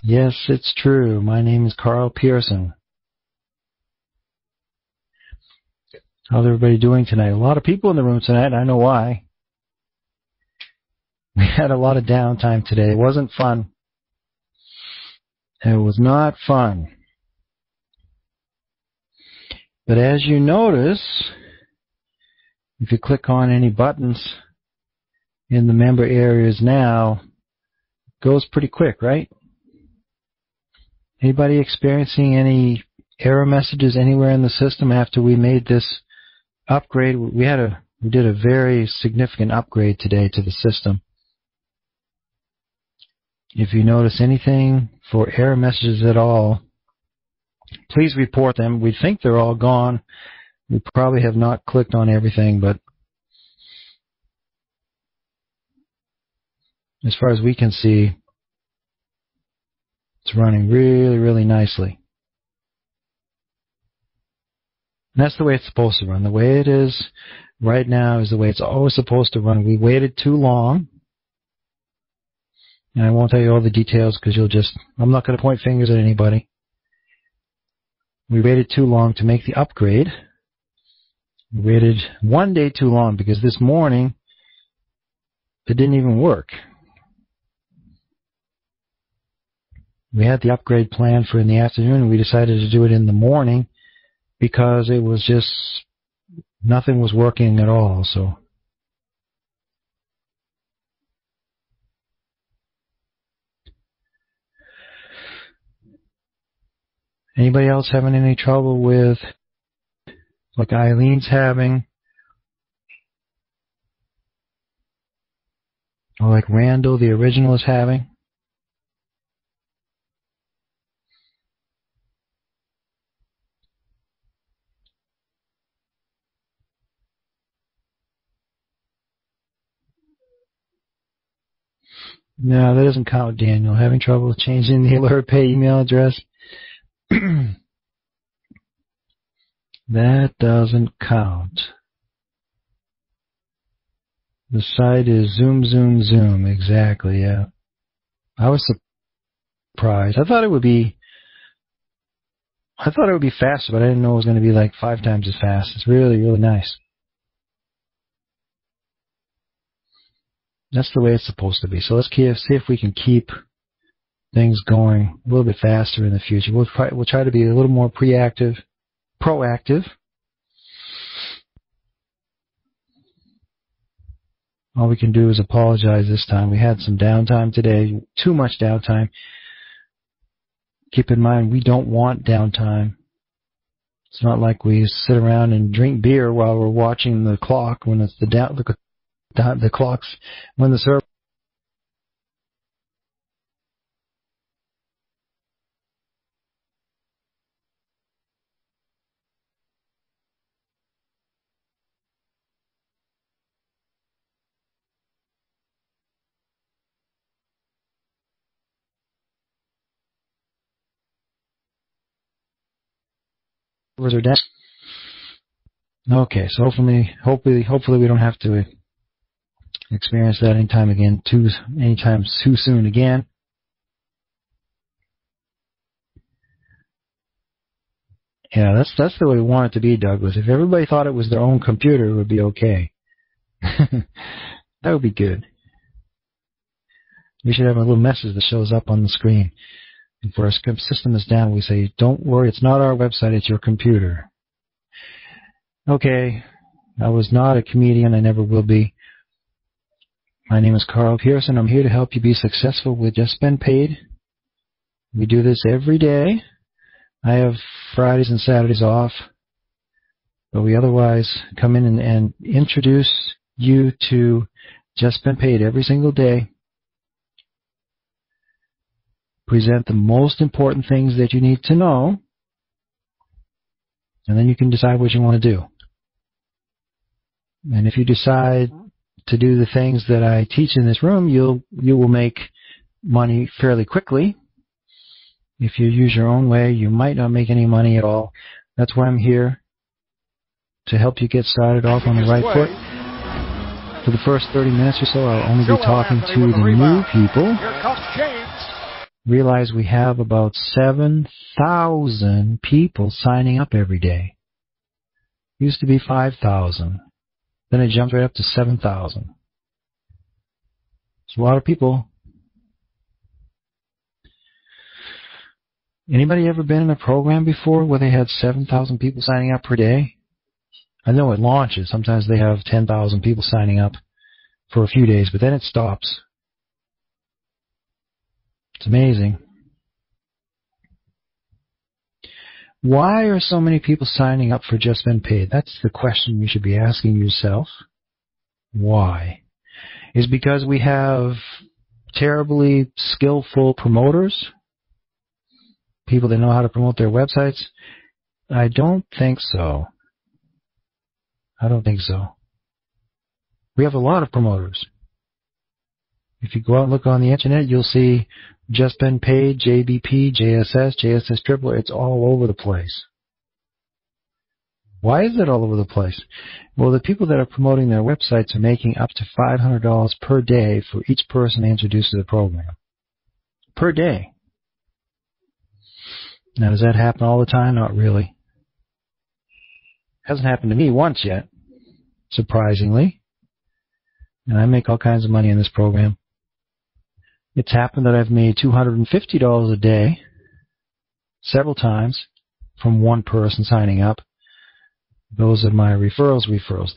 Yes, it's true. My name is Carl Pearson. How's everybody doing tonight? A lot of people in the room tonight. I know why. We had a lot of downtime today. It wasn't fun. It was not fun. But as you notice, if you click on any buttons in the member areas now, it goes pretty quick, right? Anybody experiencing any error messages anywhere in the system after we made this upgrade? We did a very significant upgrade today to the system. If you notice anything for error messages at all, please report them. We think they're all gone. We probably have not clicked on everything, but as far as we can see, it's running really, really nicely. And that's the way it's supposed to run. The way it is right now is the way it's always supposed to run. We waited too long. And I won't tell you all the details because I'm not going to point fingers at anybody. We waited too long to make the upgrade. We waited one day too long because this morning it didn't even work. We had the upgrade planned for in the afternoon and we decided to do it in the morning because it was just, nothing was working at all, so. Anybody else having any trouble with, like Eileen's having, or like Randall, the original, is having? No, that doesn't count, Daniel. Having trouble changing the AlertPay email address? That doesn't count. The site is Zoom, Zoom, Zoom. Exactly, yeah. I was surprised. I thought it would be faster, but I didn't know it was going to be like 5 times as fast. It's really, really nice. That's the way it's supposed to be. So let's see if we can keep things going a little bit faster in the future. We'll try to be a little more proactive. All we can do is apologize this time. We had some downtime today, too much downtime. Keep in mind, we don't want downtime. It's not like we sit around and drink beer while we're watching the clock when it's the clocks when the servers are down. Okay, so hopefully we don't have to experience that anytime too soon again. Yeah, that's the way we want it to be, Douglas. If everybody thought it was their own computer, it would be okay. That would be good. We should have a little message that shows up on the screen. If our system is down, we say, don't worry, it's not our website, it's your computer. Okay, I was not a comedian, I never will be. My name is Carl Pearson. I'm here to help you be successful with Just Been Paid. We do this every day. I have Fridays and Saturdays off, but we otherwise come in and introduce you to Just Been Paid every single day. Present the most important things that you need to know, and then you can decide what you want to do. And if you decide to do the things that I teach in this room, you will make money fairly quickly. If you use your own way, you might not make any money at all. That's why I'm here, to help you get started off on the right foot. For the first 30 minutes or so, I'll only be talking to the new people. realize we have about 7,000 people signing up every day. Used to be 5,000. Then it jumped right up to 7,000. It's a lot of people. Anybody ever been in a program before where they had 7,000 people signing up per day? I know it launches. Sometimes they have 10,000 people signing up for a few days, but then it stops. It's amazing. Why are so many people signing up for Just Been Paid? That's the question you should be asking yourself. Why? Is it because we have terribly skillful promoters? People that know how to promote their websites? I don't think so. I don't think so. We have a lot of promoters. If you go out and look on the internet, you'll see Just Been Paid, JBP, JSS, JSS Tripler. It's all over the place. Why is it all over the place? Well, the people that are promoting their websites are making up to $500 per day for each person they introduce to the program. Per day. Now, does that happen all the time? Not really. Hasn't happened to me once yet, surprisingly. And I make all kinds of money in this program. It's happened that I've made $250 a day several times from one person signing up. Those are my referrals.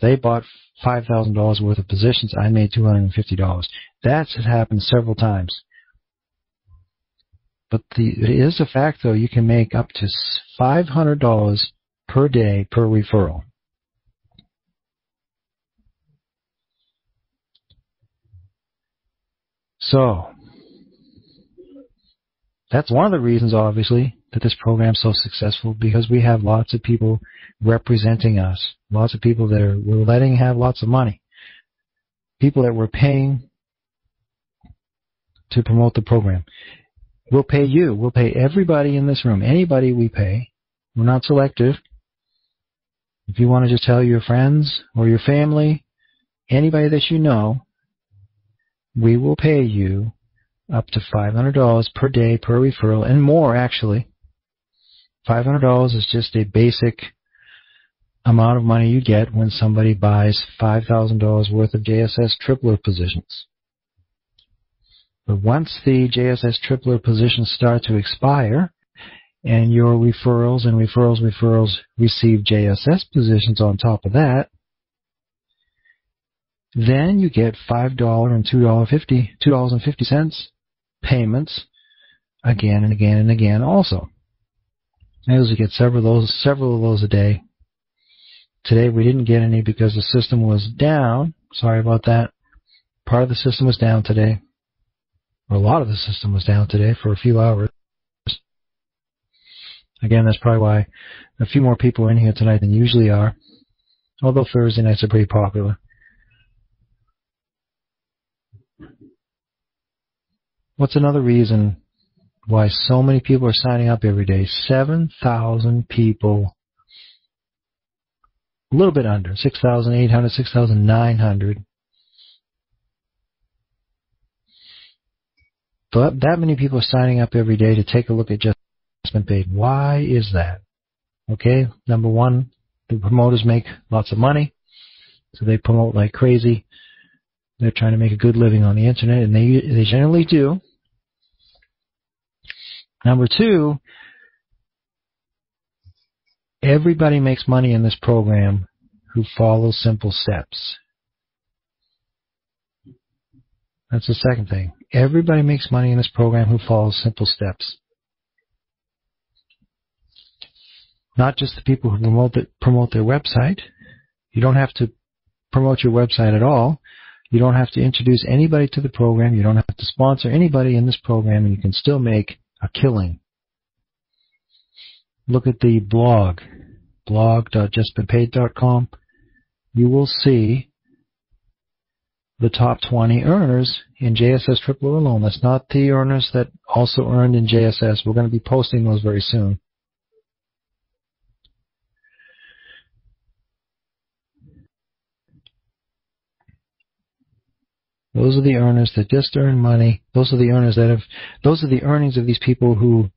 They bought $5,000 worth of positions. I made $250. That's happened several times. But it is a fact, though, you can make up to $500 per day per referral. So, that's one of the reasons, obviously, that this program is so successful, because we have lots of people representing us, lots of people that we're letting have lots of money, people that we're paying to promote the program. We'll pay you. We'll pay everybody in this room. Anybody we pay. We're not selective. If you want to just tell your friends or your family, anybody that you know, we will pay you up to $500 per day per referral, and more, actually. $500 is just a basic amount of money you get when somebody buys $5,000 worth of JSS Tripler positions. But once the JSS Tripler positions start to expire, and your referrals receive JSS positions on top of that, then you get $5 and $2.50 payments again and again and again also. I usually get several of those a day. Today we didn't get any because the system was down. Sorry about that. Part of the system was down today. Or a lot of the system was down today for a few hours. Again, that's probably why a few more people are in here tonight than usually are. Although Thursday nights are pretty popular. What's another reason why so many people are signing up every day? 7,000 people. A little bit under. 6,800, 6,900. But that many people are signing up every day to take a look at Just Been Paid. Why is that? Okay, number one, the promoters make lots of money, so they promote like crazy. They're trying to make a good living on the internet, and they generally do. Number two, everybody makes money in this program who follows simple steps. That's the second thing. Everybody makes money in this program who follows simple steps. Not just the people who promote their website. You don't have to promote your website at all. You don't have to introduce anybody to the program. You don't have to sponsor anybody in this program, and you can still make a killing. Look at the blog.justbeenpaid.com. You will see the top 20 earners in JSS Tripler alone. That's not the earners that also earned in JSS. We're going to be posting those very soon. Those are the earners that just earn money. Those are the earners those are the earnings of these people who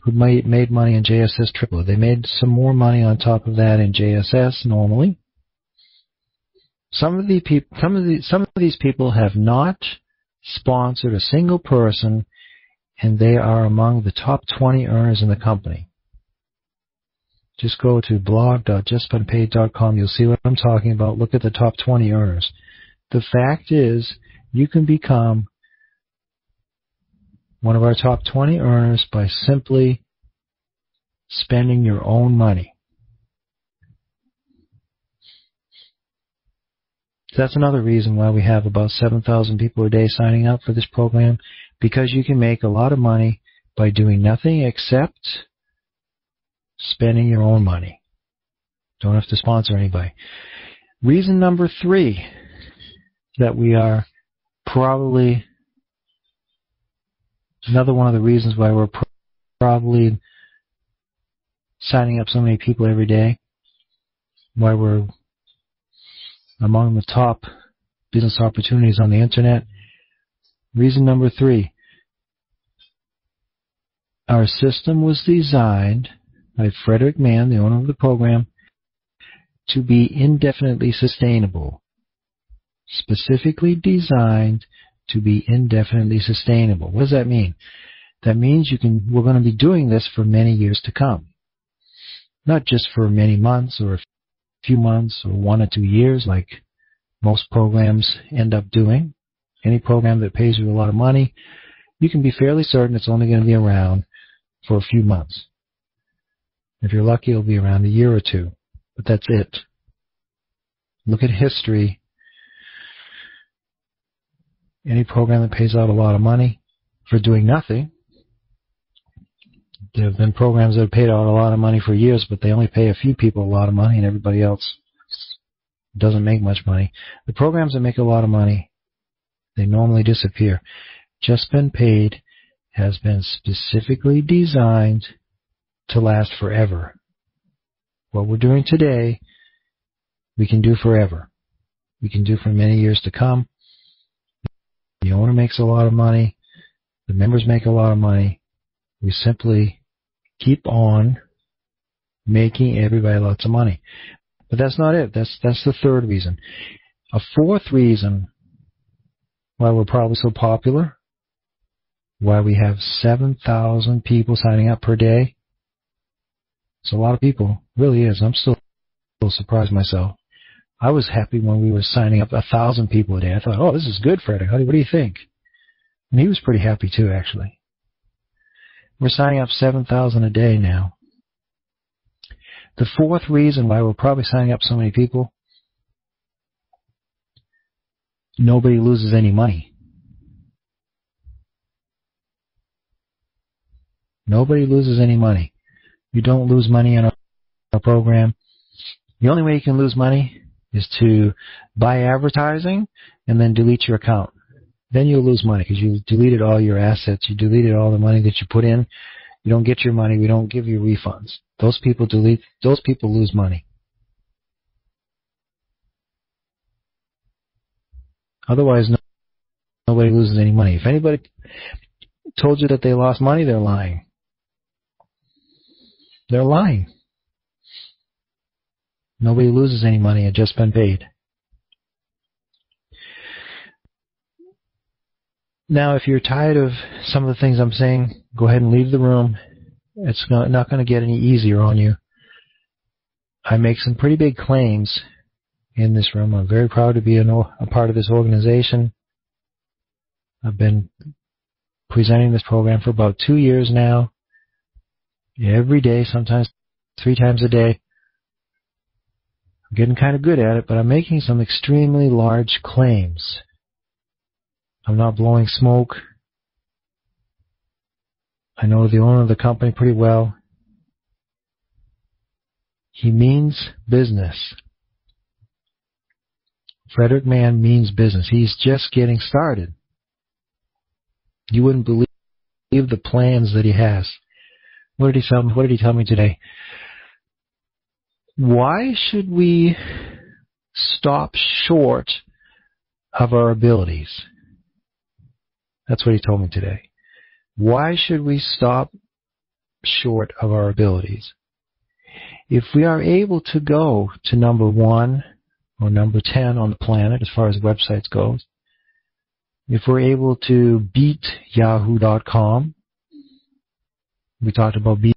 made money in JSS Triple. They made some more money on top of that in JSS normally. Some of these people have not sponsored a single person, and they are among the top 20 earners in the company. Just go to blog.justbeenpaid.com. You'll see what I'm talking about. Look at the top 20 earners. The fact is, you can become one of our top 20 earners by simply spending your own money. That's another reason why we have about 7,000 people a day signing up for this program, because you can make a lot of money by doing nothing except spending your own money. Don't have to sponsor anybody. Reason number 3 that we are probably, another one of the reasons why we're probably signing up so many people every day, why we're among the top business opportunities on the internet. Reason number 3, our system was designed by Frederick Mann, the owner of the program, to be indefinitely sustainable. Specifically designed to be indefinitely sustainable. What does that mean? That means we're going to be doing this for many years to come. Not just for many months or a few months or 1 or 2 years like most programs end up doing. Any program that pays you a lot of money, you can be fairly certain it's only going to be around for a few months. If you're lucky, it'll be around a year or 2. But that's it. Look at history. Any program that pays out a lot of money for doing nothing. There have been programs that have paid out a lot of money for years, but they only pay a few people a lot of money and everybody else doesn't make much money. The programs that make a lot of money, they normally disappear. Just Been Paid has been specifically designed to last forever. What we're doing today, we can do forever. We can do for many years to come. The owner makes a lot of money. The members make a lot of money. We simply keep on making everybody lots of money. But that's not it. That's the 3rd reason. A 4th reason why we're probably so popular, why we have 7,000 people signing up per day. It's a lot of people. It really is. I'm still surprised myself. I was happy when we were signing up 1,000 people a day. I thought, oh, this is good, Frederick. What do you think? And he was pretty happy too, actually. We're signing up 7,000 a day now. The 4th reason why we're probably signing up so many people, nobody loses any money. Nobody loses any money. You don't lose money on a program. The only way you can lose money is to buy advertising and then delete your account. Then you'll lose money because you deleted all your assets. You deleted all the money that you put in. You don't get your money. We don't give you refunds. Those people lose money. Otherwise, nobody loses any money. If anybody told you that they lost money, they're lying. They're lying. Nobody loses any money at Just Been Paid. Now, if you're tired of some of the things I'm saying, go ahead and leave the room. It's not going to get any easier on you. I make some pretty big claims in this room. I'm very proud to be a part of this organization. I've been presenting this program for about 2 years now. Every day, sometimes 3 times a day. I'm getting kind of good at it, but I'm making some extremely large claims. I'm not blowing smoke. I know the owner of the company pretty well. He means business. Frederick Mann means business. He's just getting started. You wouldn't believe the plans that he has. What did he tell me today? Why should we stop short of our abilities. That's what he told me today. Why should we stop short of our abilities? If we are able to go to number 1 or number 10 on the planet as far as websites goes, if we're able to beat Yahoo.com, we talked about beat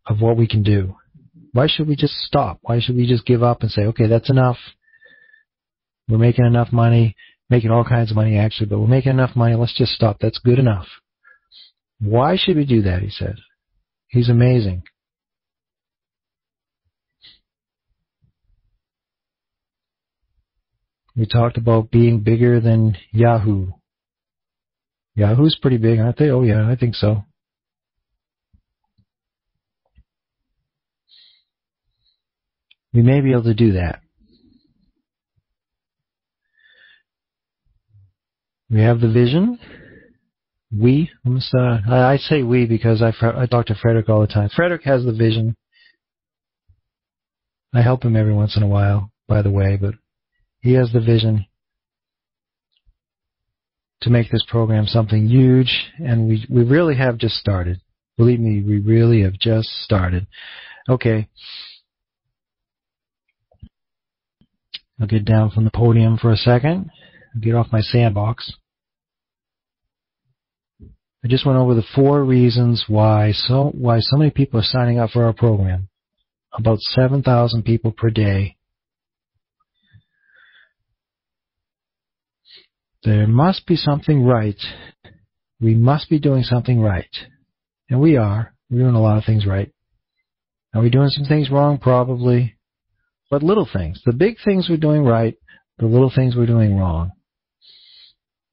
of what we can do. Why should we just stop? Why should we just give up and say, okay, that's enough. We're making enough money, making all kinds of money actually, but we're making enough money, let's just stop. That's good enough. Why should we do that, he said. He's amazing. We talked about being bigger than Yahoo. Yahoo's pretty big, aren't they? Oh yeah, I think so. We may be able to do that. We have the vision. I say we because I talk to Frederick all the time. Frederick has the vision. I help him every once in a while, by the way, but he has the vision to make this program something huge, and we really have just started. Believe me, we really have just started. Okay. I'll get down from the podium for a second. I'll get off my sandbox. I just went over the 4 reasons why so many people are signing up for our program. About 7,000 people per day. There must be something right. We must be doing something right. And we are. We're doing a lot of things right. Are we doing some things wrong? Probably. But little things. The big things we're doing right, the little things we're doing wrong.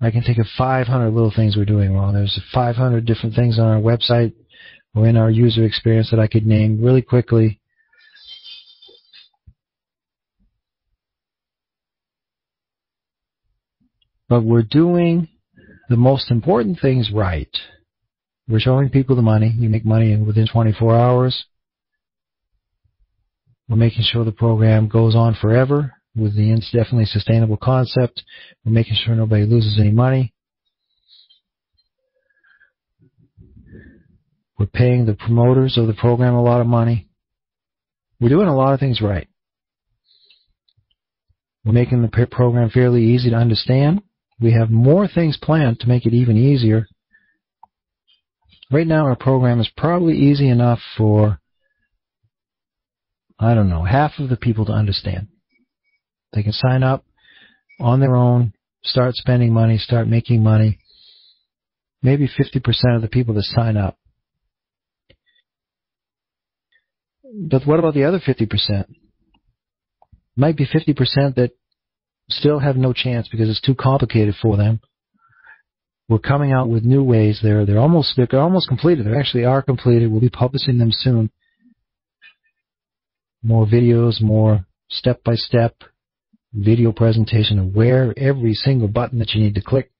I can think of 500 little things we're doing wrong. There's 500 different things on our website or in our user experience that I could name really quickly. But we're doing the most important things right. We're showing people the money. You make money within 24 hours. We're making sure the program goes on forever with the indefinitely sustainable concept. We're making sure nobody loses any money. We're paying the promoters of the program a lot of money. We're doing a lot of things right. We're making the program fairly easy to understand. We have more things planned to make it even easier. Right now our program is probably easy enough for, I don't know, half of the people to understand. They can sign up on their own, start spending money, start making money. Maybe 50% of the people that sign up. But what about the other 50%? Might be 50% that still have no chance because it's too complicated for them. We're coming out with new ways. They're almost completed. They actually are completed. We'll be publishing them soon. More videos, more step-by-step video presentation of where every single button that you need to click.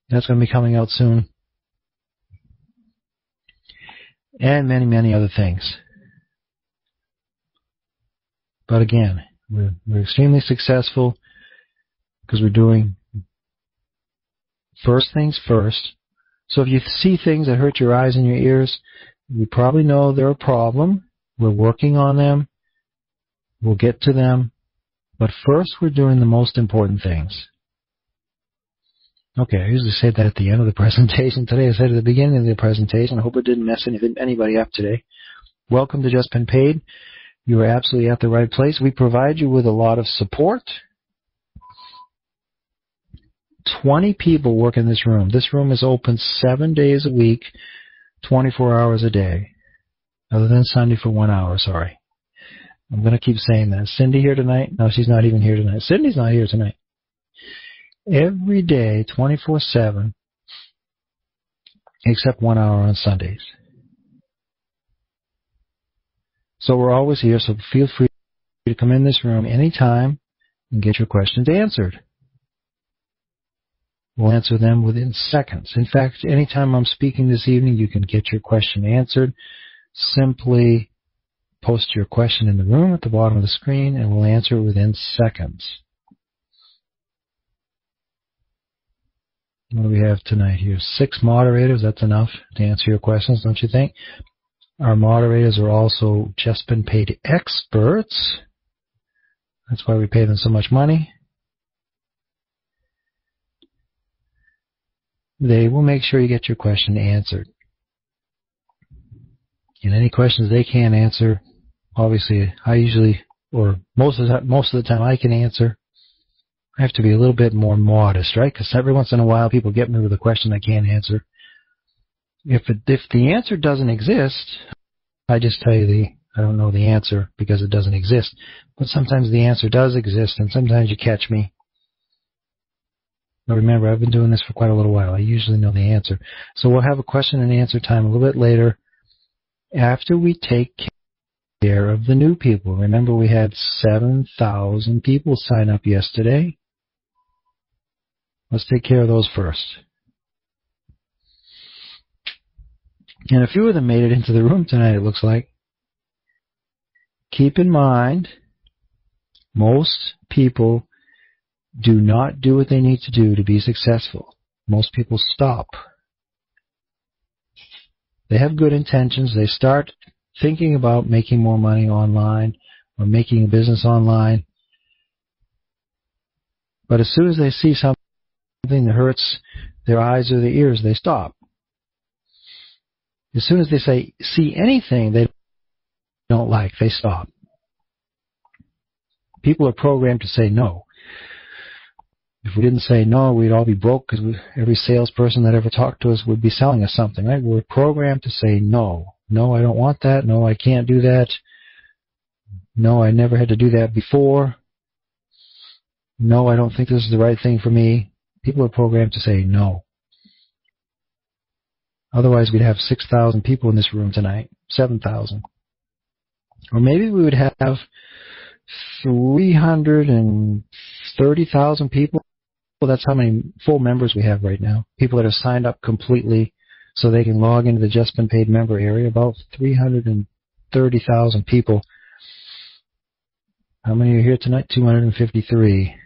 That's going to be coming out soon. And many, many other things. But again, we're extremely successful because we're doing first things first. So if you see things that hurt your eyes and your ears, you probably know they're a problem. We're working on them. We'll get to them. But first, we're doing the most important things. Okay, I usually say that at the end of the presentation. Today I said at the beginning of the presentation. I hope it didn't mess anybody up today. Welcome to Just Been Paid. You are absolutely at the right place. We provide you with a lot of support. 20 people work in this room. This room is open 7 days a week, 24 hours a day. Other than Sunday for 1 hour, sorry. I'm going to keep saying that. Is Cindy here tonight? No, she's not even here tonight. Cindy's not here tonight. Every day, 24/7, except 1 hour on Sundays. So we're always here, so feel free to come in this room anytime and get your questions answered. We'll answer them within seconds. In fact, anytime I'm speaking this evening, you can get your question answered. Simply post your question in the room at the bottom of the screen, and we'll answer it within seconds. What do we have tonight here? 6 moderators. That's enough to answer your questions, don't you think? Our moderators are also just been paid experts. That's why we pay them so much money. They will make sure you get your question answered. And any questions they can't answer, obviously, I usually, or most of the time I can answer. I have to be a little bit more modest, right? Because every once in a while people get me with a question I can't answer. If the answer doesn't exist, I just tell you I don't know the answer because it doesn't exist. But sometimes the answer does exist, and sometimes you catch me. But remember, I've been doing this for quite a little while. I usually know the answer. So we'll have a question and answer time a little bit later after we take care of the new people. Remember, we had 7,000 people sign up yesterday. Let's take care of those first. And a few of them made it into the room tonight, it looks like. Keep in mind, most people do not do what they need to do to be successful. Most people stop. They have good intentions. They start thinking about making more money online or making a business online. But as soon as they see something that hurts their eyes or their ears, they stop. As soon as they see anything they don't like, they stop. People are programmed to say no. If we didn't say no, we'd all be broke because every salesperson that ever talked to us would be selling us something, right? We're programmed to say no. No, I don't want that. No, I can't do that. No, I never had to do that before. No, I don't think this is the right thing for me. People are programmed to say no. Otherwise, we'd have 6,000 people in this room tonight, 7,000. Or maybe we would have 330,000 people. Well, that's how many full members we have right now. People that are signed up completely so they can log into the Just Been Paid member area. About 330,000 people. How many are here tonight? 253.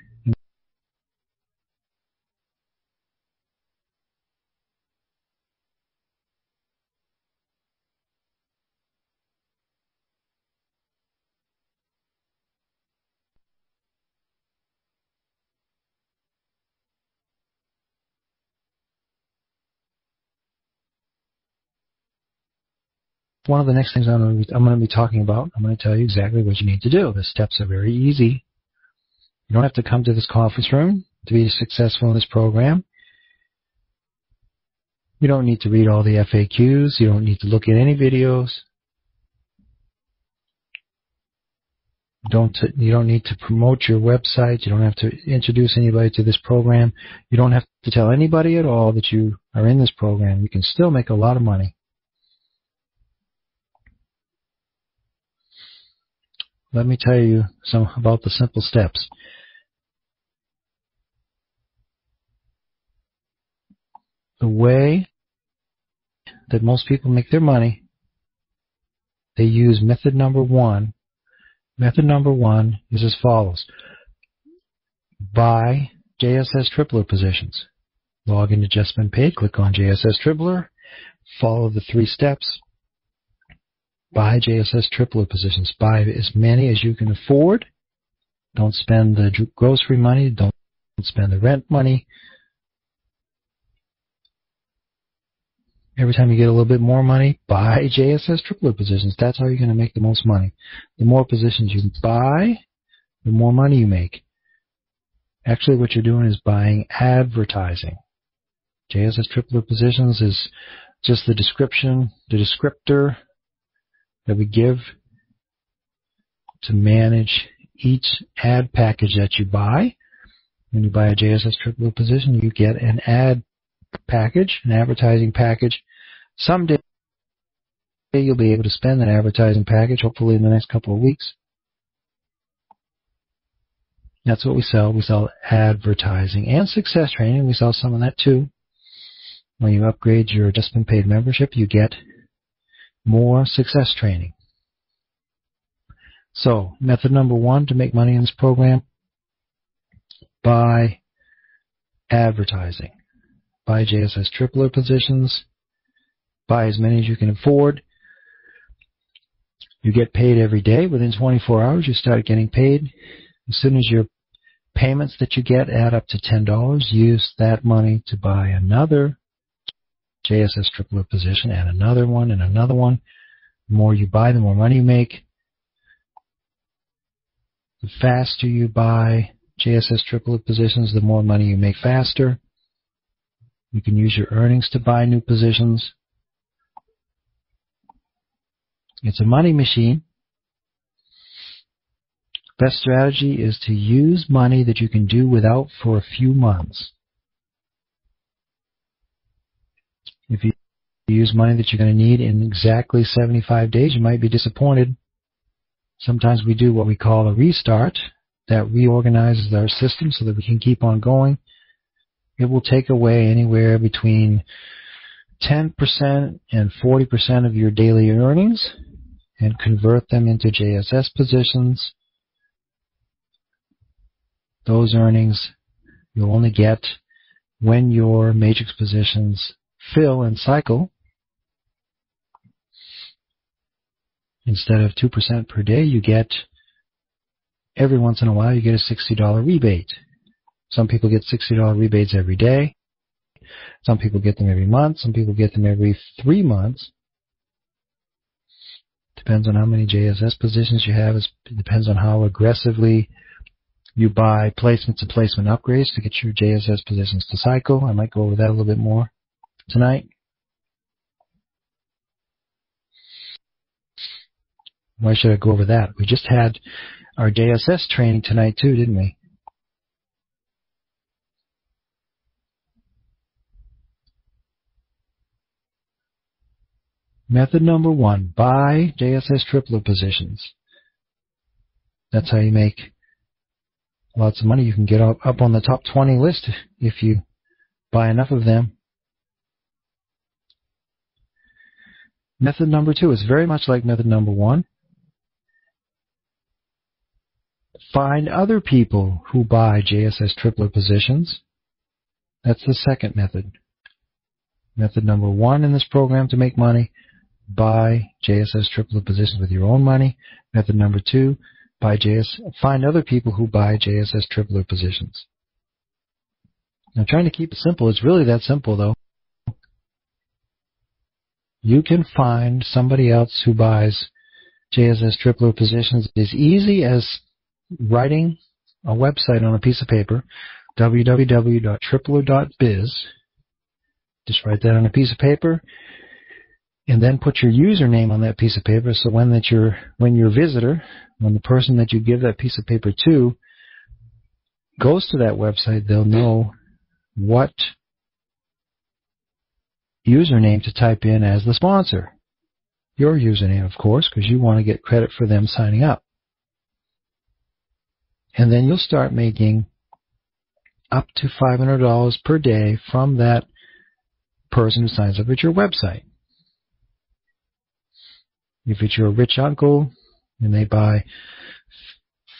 One of the next things I'm going to be talking about, I'm going to tell you exactly what you need to do. The steps are very easy. You don't have to come to this conference room to be successful in this program. You don't need to read all the FAQs. You don't need to look at any videos. You don't need to promote your website. You don't have to introduce anybody to this program. You don't have to tell anybody at all that you are in this program. You can still make a lot of money. Let me tell you some about the simple steps. The way that most people make their money, they use method number one. Method number one is as follows. Buy JSS Tripler positions. Log into Just Been Paid, click on JSS Tripler, follow the 3 steps. Buy JSS Tripler positions. Buy as many as you can afford. Don't spend the grocery money. Don't spend the rent money. Every time you get a little bit more money, buy JSS Tripler positions. That's how you're going to make the most money. The more positions you buy, the more money you make. Actually, what you're doing is buying advertising. JSS Tripler positions is just the description, the descriptor that we give to manage each ad package that you buy. When you buy a JSS Tripler position, you get an ad package, an advertising package. Someday you'll be able to spend that advertising package, hopefully in the next couple of weeks. That's what we sell. We sell advertising and success training. We sell some of that too. When you upgrade your Just Been Paid membership, you get more success training. So, method number 1 to make money in this program, buy advertising. Buy JSS tripler positions. Buy as many as you can afford. You get paid every day. Within 24 hours, you start getting paid. As soon as your payments that you get add up to $10, use that money to buy another JSS tripler position and another one and another one. The more you buy, the more money you make. The faster you buy JSS tripler positions, the more money you make faster. You can use your earnings to buy new positions. It's a money machine. Best strategy is to use money that you can do without for a few months. If you use money that you're going to need in exactly 75 days, you might be disappointed. Sometimes we do what we call a restart that reorganizes our system so that we can keep on going. It will take away anywhere between 10% and 40% of your daily earnings and convert them into JSS positions. Those earnings you'll only get when your matrix positions fill and cycle. Instead of 2% per day, you get, every once in a while, you get a $60 rebate. Some people get $60 rebates every day. Some people get them every month. Some people get them every 3 months. Depends on how many JSS positions you have. It depends on how aggressively you buy placements and placement upgrades to get your JSS positions to cycle. I might go over that a little bit more tonight. Why should I go over that? We just had our JSS training tonight too, didn't we? Method number 1, buy JSS tripler positions. That's how you make lots of money. You can get up on the top 20 list if you buy enough of them. Method number 2 is very much like method number 1. Find other people who buy JSS tripler positions. That's the second method. Method number 1 in this program to make money, buy JSS tripler positions with your own money. Method number 2, find other people who buy JSS tripler positions. I'm trying to keep it simple. It's really that simple, though. You can find somebody else who buys JSS tripler positions as easy as writing a website on a piece of paper, www.tripler.biz. Just write that on a piece of paper, and then put your username on that piece of paper. So when your visitor, when the person that you give that piece of paper to goes to that website, they'll know what username to type in as the sponsor. Your username, of course, because you want to get credit for them signing up. And then you'll start making up to $500 per day from that person who signs up at your website. If it's your rich uncle and they buy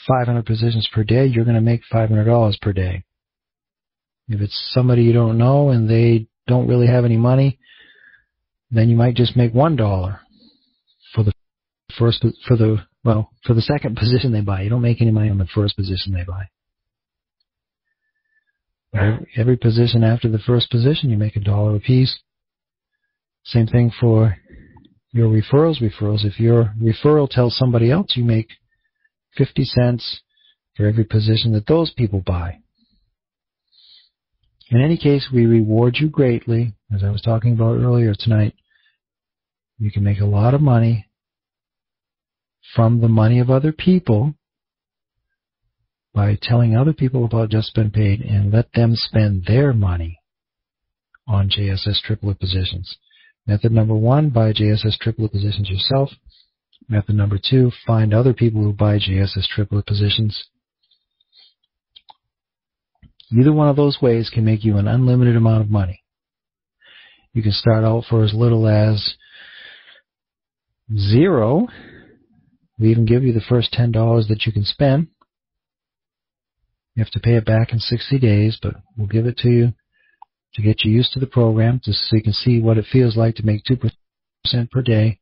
500 positions per day, you're going to make $500 per day. If it's somebody you don't know and they don't really have any money, then you might just make $1 for the second position they buy. You don't make any money on the first position they buy. Every position after the first position, you make $1 a piece. Same thing for your referrals. If your referral tells somebody else, you make 50 cents for every position that those people buy. In any case, we reward you greatly. As I was talking about earlier tonight, you can make a lot of money from the money of other people by telling other people about Just Been Paid and let them spend their money on JSS tripler positions. Method number 1, buy JSS tripler positions yourself. Method number 2, find other people who buy JSS tripler positions. Either one of those ways can make you an unlimited amount of money. You can start out for as little as $0. We even give you the first $10 that you can spend. You have to pay it back in 60 days, but we'll give it to you to get you used to the program, just so you can see what it feels like to make 2% per day.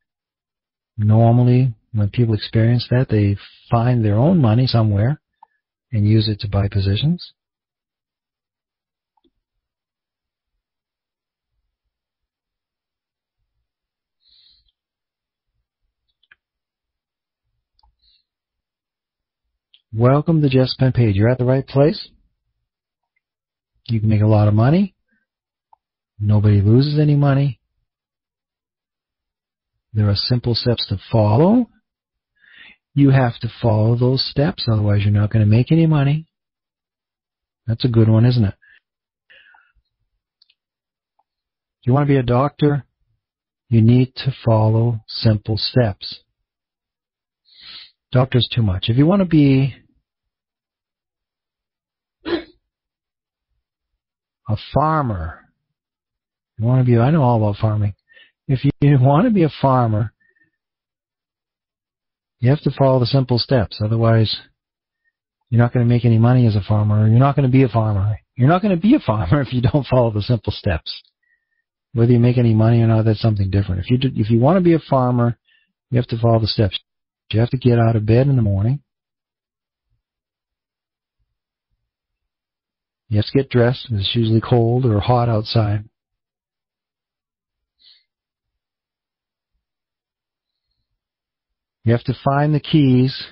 Normally, when people experience that, they find their own money somewhere and use it to buy positions. Welcome to Just Spend Paid. You're at the right place. You can make a lot of money. Nobody loses any money. There are simple steps to follow. You have to follow those steps, otherwise you're not going to make any money. That's a good one, isn't it? If you want to be a doctor, you need to follow simple steps. Doctor's too much. If you want to be a farmer, I know all about farming. If you want to be a farmer, you have to follow the simple steps. Otherwise, you're not going to make any money as a farmer. You're not going to be a farmer. You're not going to be a farmer if you don't follow the simple steps. Whether you make any money or not, that's something different. If you want to be a farmer, you have to follow the steps. You have to get out of bed in the morning. You have to get dressed. It's usually cold or hot outside. You have to find the keys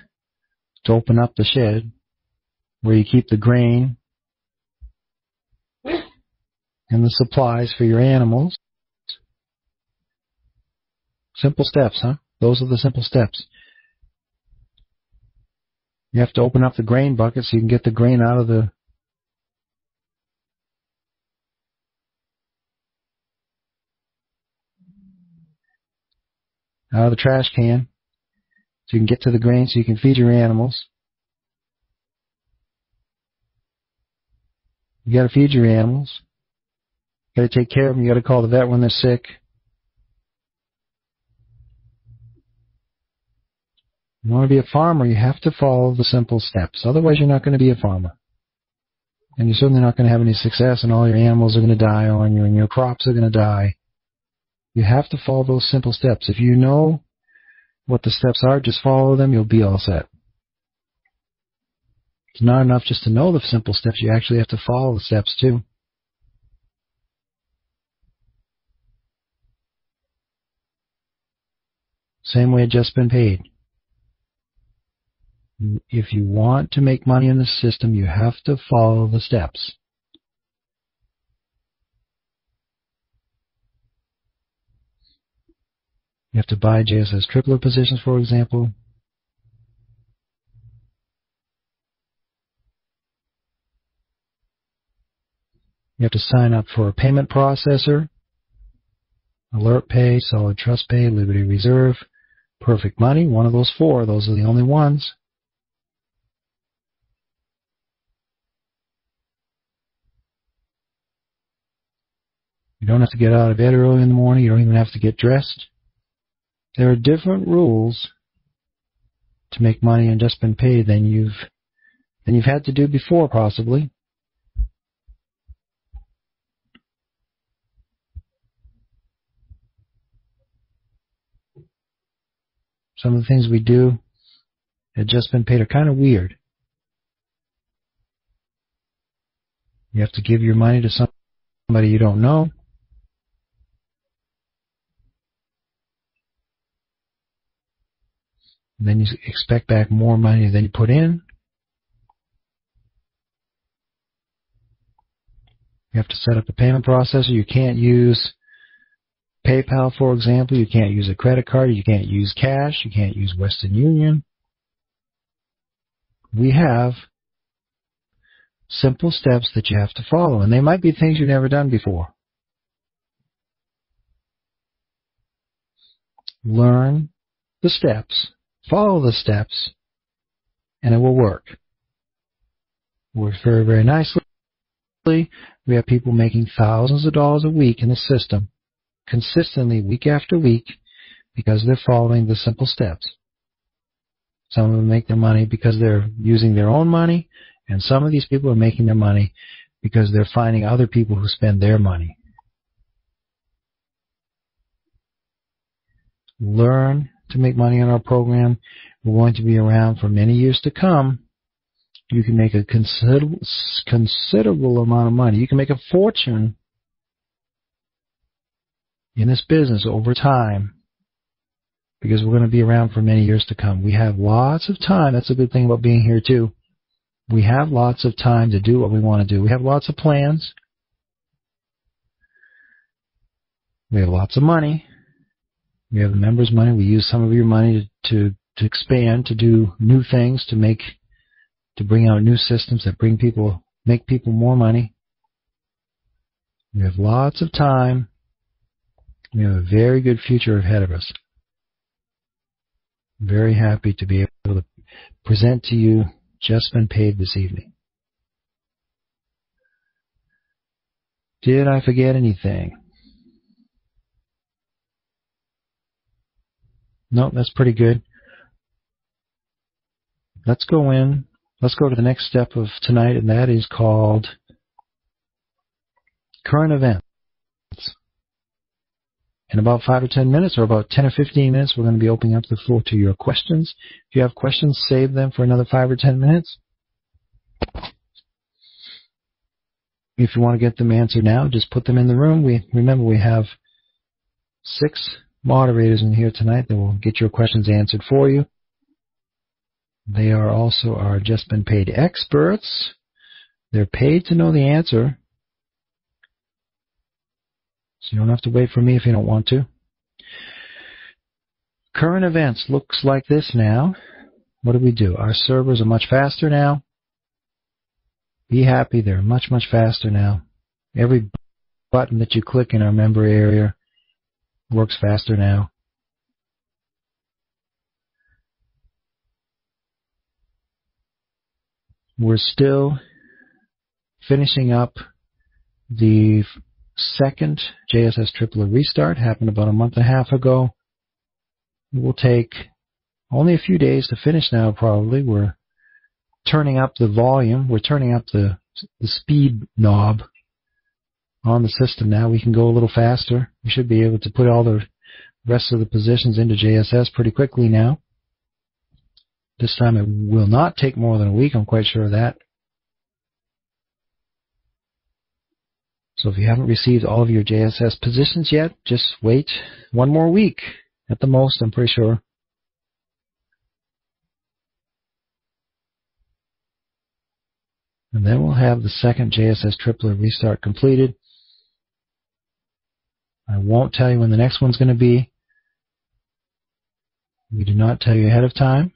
to open up the shed where you keep the grain and the supplies for your animals. Simple steps, huh? Those are the simple steps. You have to open up the grain bucket so you can get the grain out of the trash can, so you can get to the grain so you can feed your animals. You got to feed your animals. You got to take care of them. You got to call the vet when they're sick. You want to be a farmer, you have to follow the simple steps. Otherwise, you're not going to be a farmer. And you're certainly not going to have any success, and all your animals are going to die on you, and your crops are going to die. You have to follow those simple steps. If you know what the steps are, just follow them, you'll be all set. It's not enough just to know the simple steps, you actually have to follow the steps too. Same way Just Been Paid. If you want to make money in the system, you have to follow the steps. You have to buy JSS tripler positions, for example. You have to sign up for a payment processor, Alert Pay, Solid Trust Pay, Liberty Reserve, Perfect Money, one of those four. Those are the only ones. You don't have to get out of bed early in the morning. You don't even have to get dressed. There are different rules to make money and Just Been Paid than you've had to do before, possibly. Some of the things we do at Just Been Paid are kind of weird. You have to give your money to somebody you don't know. And then you expect back more money than you put in. You have to set up a payment processor. You can't use PayPal, for example. You can't use a credit card. You can't use cash. You can't use Western Union. We have simple steps that you have to follow, and they might be things you've never done before. Learn the steps, follow the steps, and it will work. It works very, very nicely. we have people making thousands of dollars a week in the system, consistently, week after week, because they're following the simple steps. Some of them make their money because they're using their own money, and some of these people are making their money because they're finding other people who spend their money. Learn to make money on our program. We're going to be around for many years to come. You can make a considerable amount of money. You can make a fortune in this business over time because we're going to be around for many years to come. We have lots of time. That's a good thing about being here, too. We have lots of time to do what we want to do. We have lots of plans. We have lots of money. We have the members' money. We use some of your money to expand, to do new things, to bring out new systems that make people more money. We have lots of time. We have a very good future ahead of us. Very happy to be able to present to you Just Been Paid this evening. Did I forget anything? No, that's pretty good. Let's go to the next step of tonight, and that is called current events. In about 5 or 10 minutes, or about 10 or 15 minutes, we're going to be opening up the floor to your questions. If you have questions, save them for another 5 or 10 minutes. If you want to get them answered now, just put them in the room. Remember, we have 6 moderators in here tonight that will get your questions answered for you. They are also our Just Been Paid experts. They're paid to know the answer. So you don't have to wait for me if you don't want to. Current events looks like this now. What do? Our servers are much faster now. Be happy, they're much, much faster now. Every button that you click in our member area works faster now. We're still finishing up the second JSS Tripler restart. Happened about a month and a half ago. It will take only a few days to finish now, probably. We're turning up the volume. We're turning up the speed knob on the system now. We can go a little faster. We should be able to put all the rest of the positions into JSS pretty quickly now. This time it will not take more than a week. I'm quite sure of that. So if you haven't received all of your JSS positions yet, just wait one more week at the most, I'm pretty sure. And then we'll have the second JSS Tripler restart completed. I won't tell you when the next one's going to be. We do not tell you ahead of time.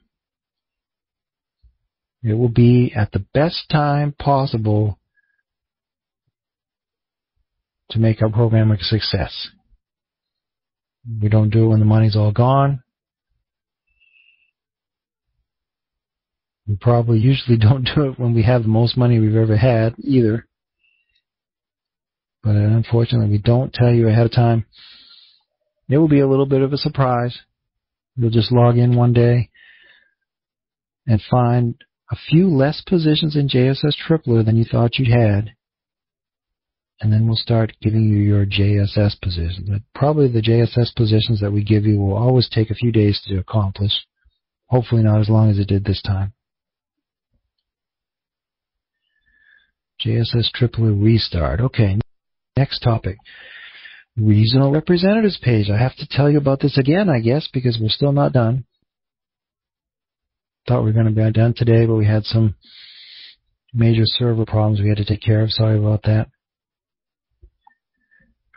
It will be at the best time possible to make our program a success. We don't do it when the money's all gone. We probably usually don't do it when we have the most money we've ever had either. But unfortunately, we don't tell you ahead of time. It will be a little bit of a surprise. You'll just log in one day and find a few less positions in JSS Tripler than you thought you had. And then we'll start giving you your JSS positions. But probably the JSS positions that we give you will always take a few days to accomplish. Hopefully not as long as it did this time. JSS Tripler restart. Okay, next topic. Regional representatives page. I have to tell you about this again, I guess, because we're still not done. Thought we were going to be done today, but we had some major server problems we had to take care of. Sorry about that.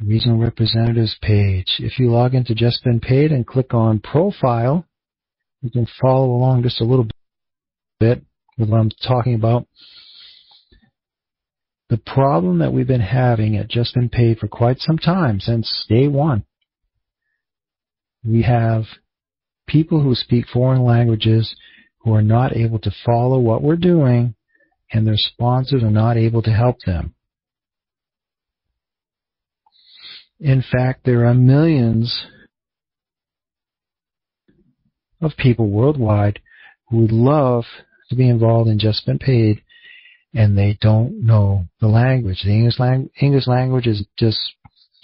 Regional representatives page. If you log into Just Been Paid and click on Profile, you can follow along just a little bit with what I'm talking about. The problem that we've been having at Just Been Paid for quite some time, since day one, we have people who speak foreign languages who are not able to follow what we're doing, and their sponsors are not able to help them. In fact, there are millions of people worldwide who would love to be involved in Just Been Paid, and they don't know the language. The English language is just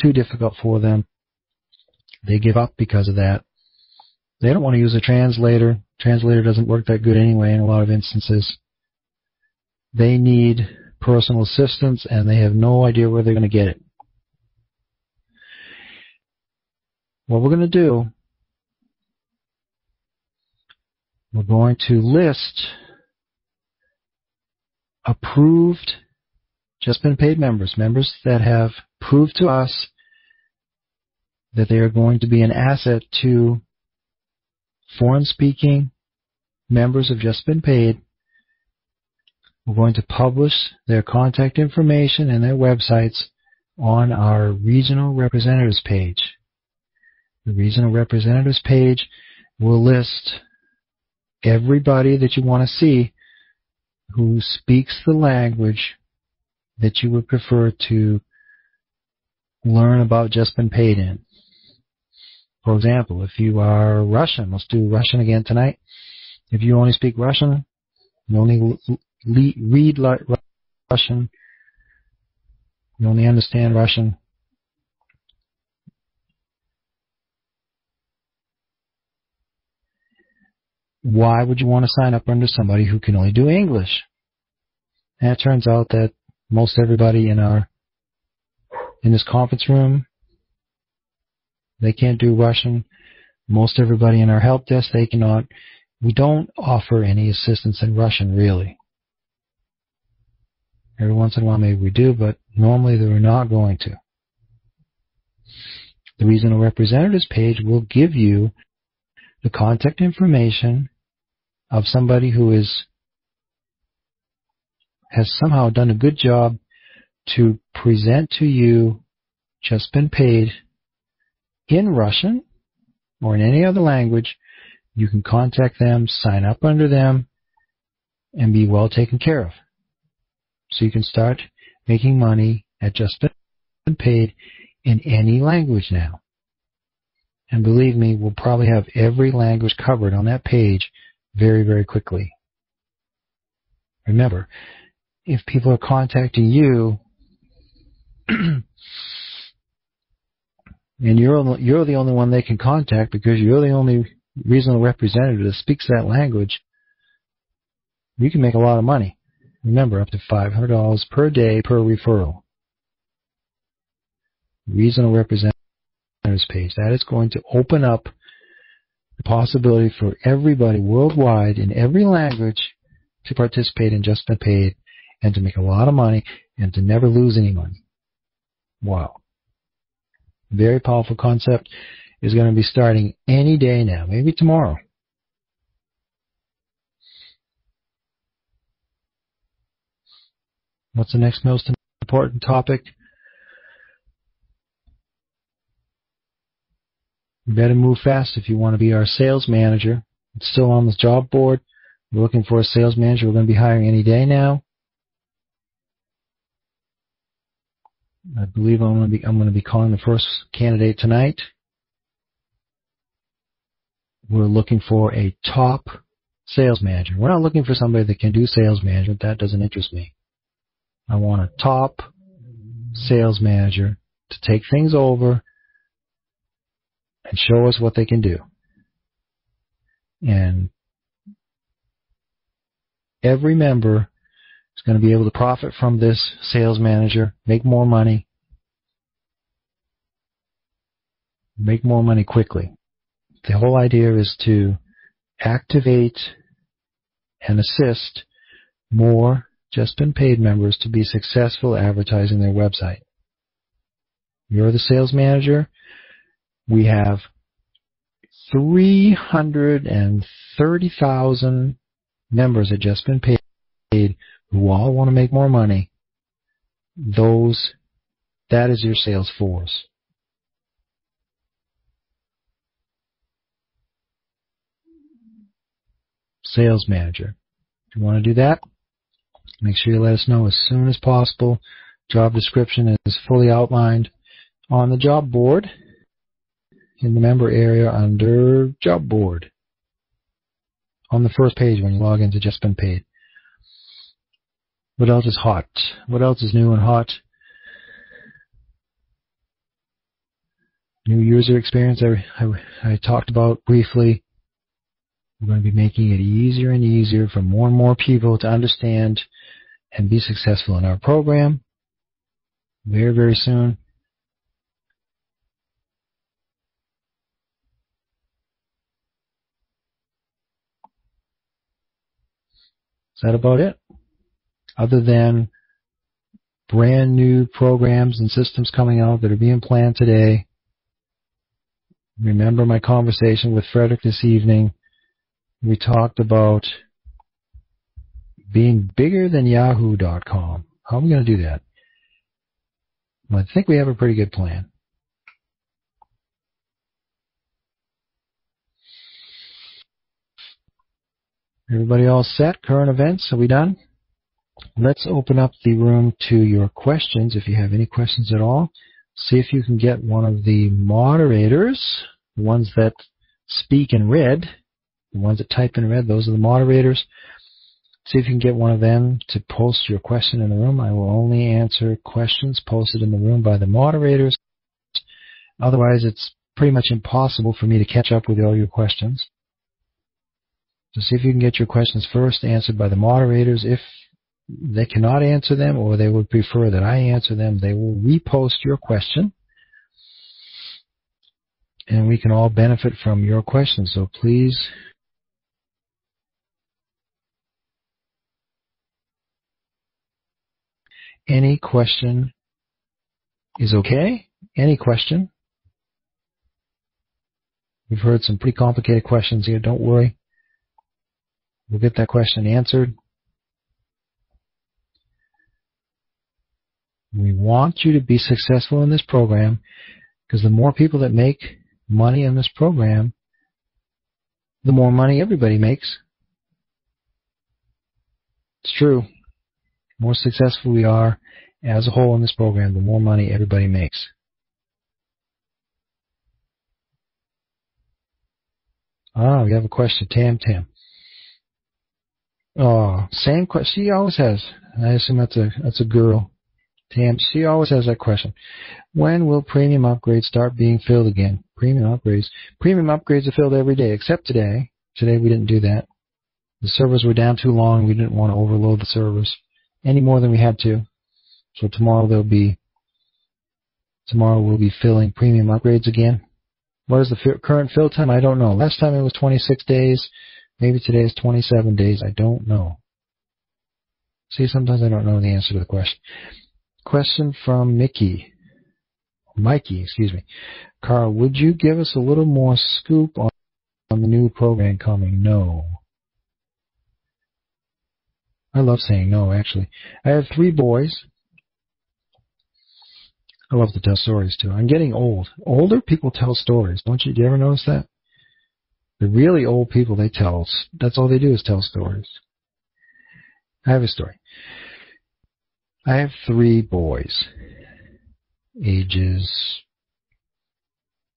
too difficult for them. They give up because of that. They don't want to use a translator. Translator doesn't work that good anyway in a lot of instances. They need personal assistance, and they have no idea where they're going to get it. What we're going to do, we're going to list approved Just Been Paid members that have proved to us that they are going to be an asset to foreign-speaking members of Just Been Paid. We're going to publish their contact information and their websites on our regional representatives page. The regional representatives page will list everybody that you want to see who speaks the language that you would prefer to learn about Just Been Paid in. For example, if you are Russian, let's do Russian again tonight. If you only speak Russian, you only read Russian, you only understand Russian, why would you want to sign up under somebody who can only do English? And it turns out that most everybody in this conference room, they can't do Russian. Most everybody in our help desk, they cannot. We don't offer any assistance in Russian, really. Every once in a while maybe we do, but normally we're not going to. The regional representatives page will give you the contact information of somebody who has somehow done a good job to present to you Just Been Paid in Russian or in any other language. You can contact them, sign up under them, and be well taken care of. So you can start making money at Just Been Paid in any language now. And believe me, we'll probably have every language covered on that page very, very quickly. Remember, if people are contacting you and you're the only one they can contact because you're the only regional representative that speaks that language, you can make a lot of money. Remember, up to $500 per day per referral. Regional representatives page. That is going to open up the possibility for everybody worldwide in every language to participate in Just Been Paid and to make a lot of money and to never lose any money. Wow. Very powerful concept. Is going to be starting any day now, maybe tomorrow. What's the next most important topic? You better move fast if you want to be our sales manager. It's still on the job board. We're looking for a sales manager. We're going to be hiring any day now. I believe I'm going to be calling the first candidate tonight. We're looking for a top sales manager. We're not looking for somebody that can do sales management. That doesn't interest me. I want a top sales manager to take things over and show us what they can do. And every member is going to be able to profit from this sales manager, make more money quickly. The whole idea is to activate and assist more Just Been Paid members to be successful advertising their website. You're the sales manager. We have 330,000 members at Just Been Paid who all want to make more money. That is your sales force. Sales manager. If you want to do that, make sure you let us know as soon as possible. Job description is fully outlined on the job board in the member area under job board on the first page when you log into Just Been Paid. What else is hot? What else is new and hot? New user experience I talked about briefly. We're going to be making it easier and easier for more and more people to understand and be successful in our program very, very soon. Is that about it? Other than brand new programs and systems coming out that are being planned today. Remember my conversation with Frederick this evening. We talked about being bigger than Yahoo.com. How are we going to do that? Well, I think we have a pretty good plan. Everybody all set? Current events, are we done? Let's open up the room to your questions, if you have any questions at all. See if you can get one of the moderators, the ones that speak in red, the ones that type in red, those are the moderators. See if you can get one of them to post your question in the room. I will only answer questions posted in the room by the moderators. Otherwise, it's pretty much impossible for me to catch up with all your questions. So see if you can get your questions first answered by the moderators. If they cannot answer them or they would prefer that I answer them, they will repost your question. And we can all benefit from your questions. So please any question is okay. Any question. We've heard some pretty complicated questions here. Don't worry. We'll get that question answered. We want you to be successful in this program because the more people that make money in this program, the more money everybody makes. It's true. The more successful we are as a whole in this program, the more money everybody makes. We have a question. Tam. Oh, same question. She always has. I assume that's a girl. Tam, she always has that question. When will premium upgrades start being filled again? Premium upgrades are filled every day, except today. Today we didn't do that. The servers were down too long. We didn't want to overload the servers any more than we had to. So tomorrow we'll be filling premium upgrades again. What is the current fill time? I don't know. Last time it was 26 days. Maybe today is 27 days. I don't know. See, sometimes I don't know the answer to the question. Question from Mikey, excuse me. Carl, would you give us a little more scoop on the new program coming? No. I love saying no, actually. I have 3 boys. I love to tell stories, too. I'm getting old. Older people tell stories, don't you? Do you ever notice that? The really old people, that's all they do is tell stories. I have a story. I have 3 boys, ages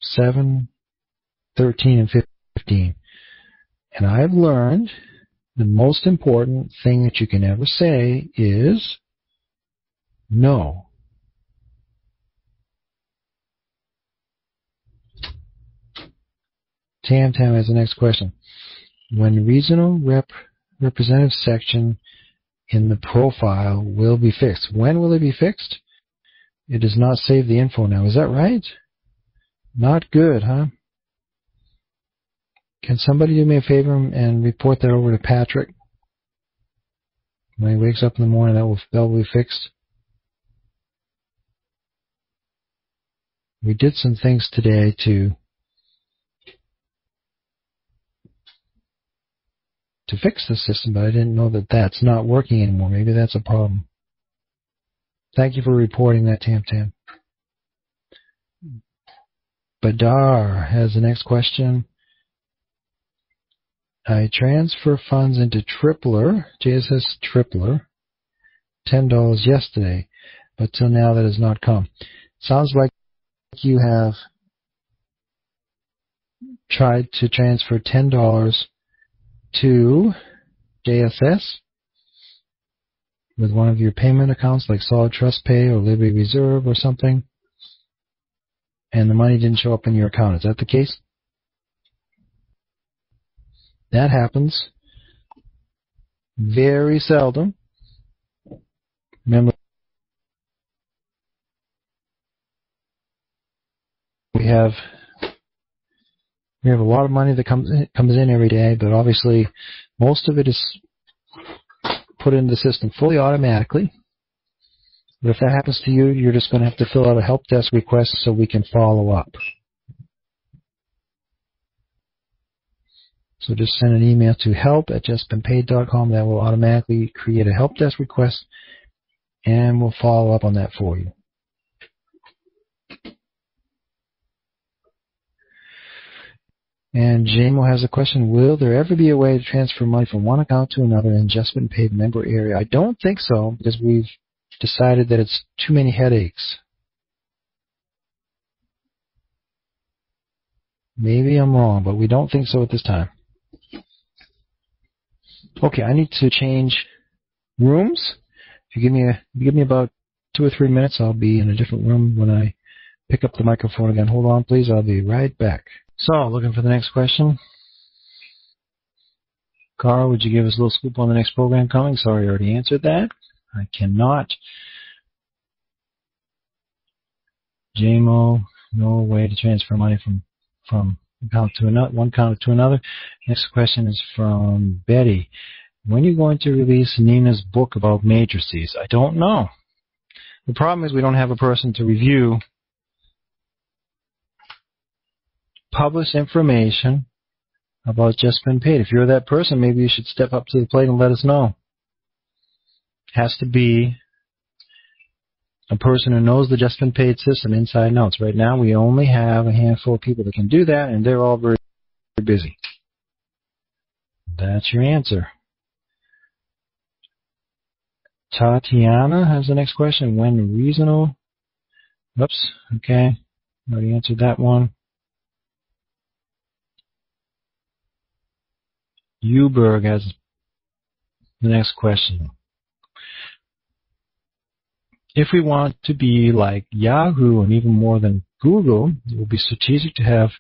7, 13, and 15. And I've learned the most important thing that you can ever say is no. Tam has the next question. When regional representative section in the profile will be fixed. When will it be fixed? It does not save the info now. Is that right? Not good, huh? Can somebody do me a favor and report that over to Patrick? When he wakes up in the morning, that will be fixed. We did some things today to fix the system, but I didn't know that that's not working anymore. Maybe that's a problem. Thank you for reporting that, Tam. Badar has the next question. I transfer funds into Tripler, JSS Tripler, $10 yesterday, but till now that has not come. Sounds like you have tried to transfer $10 to JSS with one of your payment accounts like Solid Trust Pay or Liberty Reserve or something, and the money didn't show up in your account. Is that the case? That happens very seldom. Remember, we have a lot of money that comes in every day, but obviously most of it is put into the system fully automatically. But if that happens to you, you're just going to have to fill out a help desk request so we can follow up. So just send an email to help@justbeenpaid.com. That will automatically create a help desk request, and we'll follow up on that for you. And JMO has a question. Will there ever be a way to transfer money from one account to another in Just Been Paid member area? I don't think so, because we've decided that it's too many headaches. Maybe I'm wrong, but we don't think so at this time. Okay, I need to change rooms. If you give me about 2 or 3 minutes, I'll be in a different room when I pick up the microphone again. Hold on, please. I'll be right back. So, looking for the next question. Carl, would you give us a little scoop on the next program coming? Sorry, I already answered that. I cannot. JMO, no way to transfer money from account to another, one account to another. Next question is from Betty. When are you going to release Nina's book about matrices? I don't know. The problem is we don't have a person to review published information about Just Been Paid. If you're that person, maybe you should step up to the plate and let us know. Has to be a person who knows the Just Been Paid system inside and out. Right now, we only have a handful of people that can do that, and they're all very, very busy. That's your answer. Tatiana has the next question. When reasonable? Oops. Okay. Already answered that one. Uberg has the next question. If we want to be like Yahoo and even more than Google, it will be strategic to have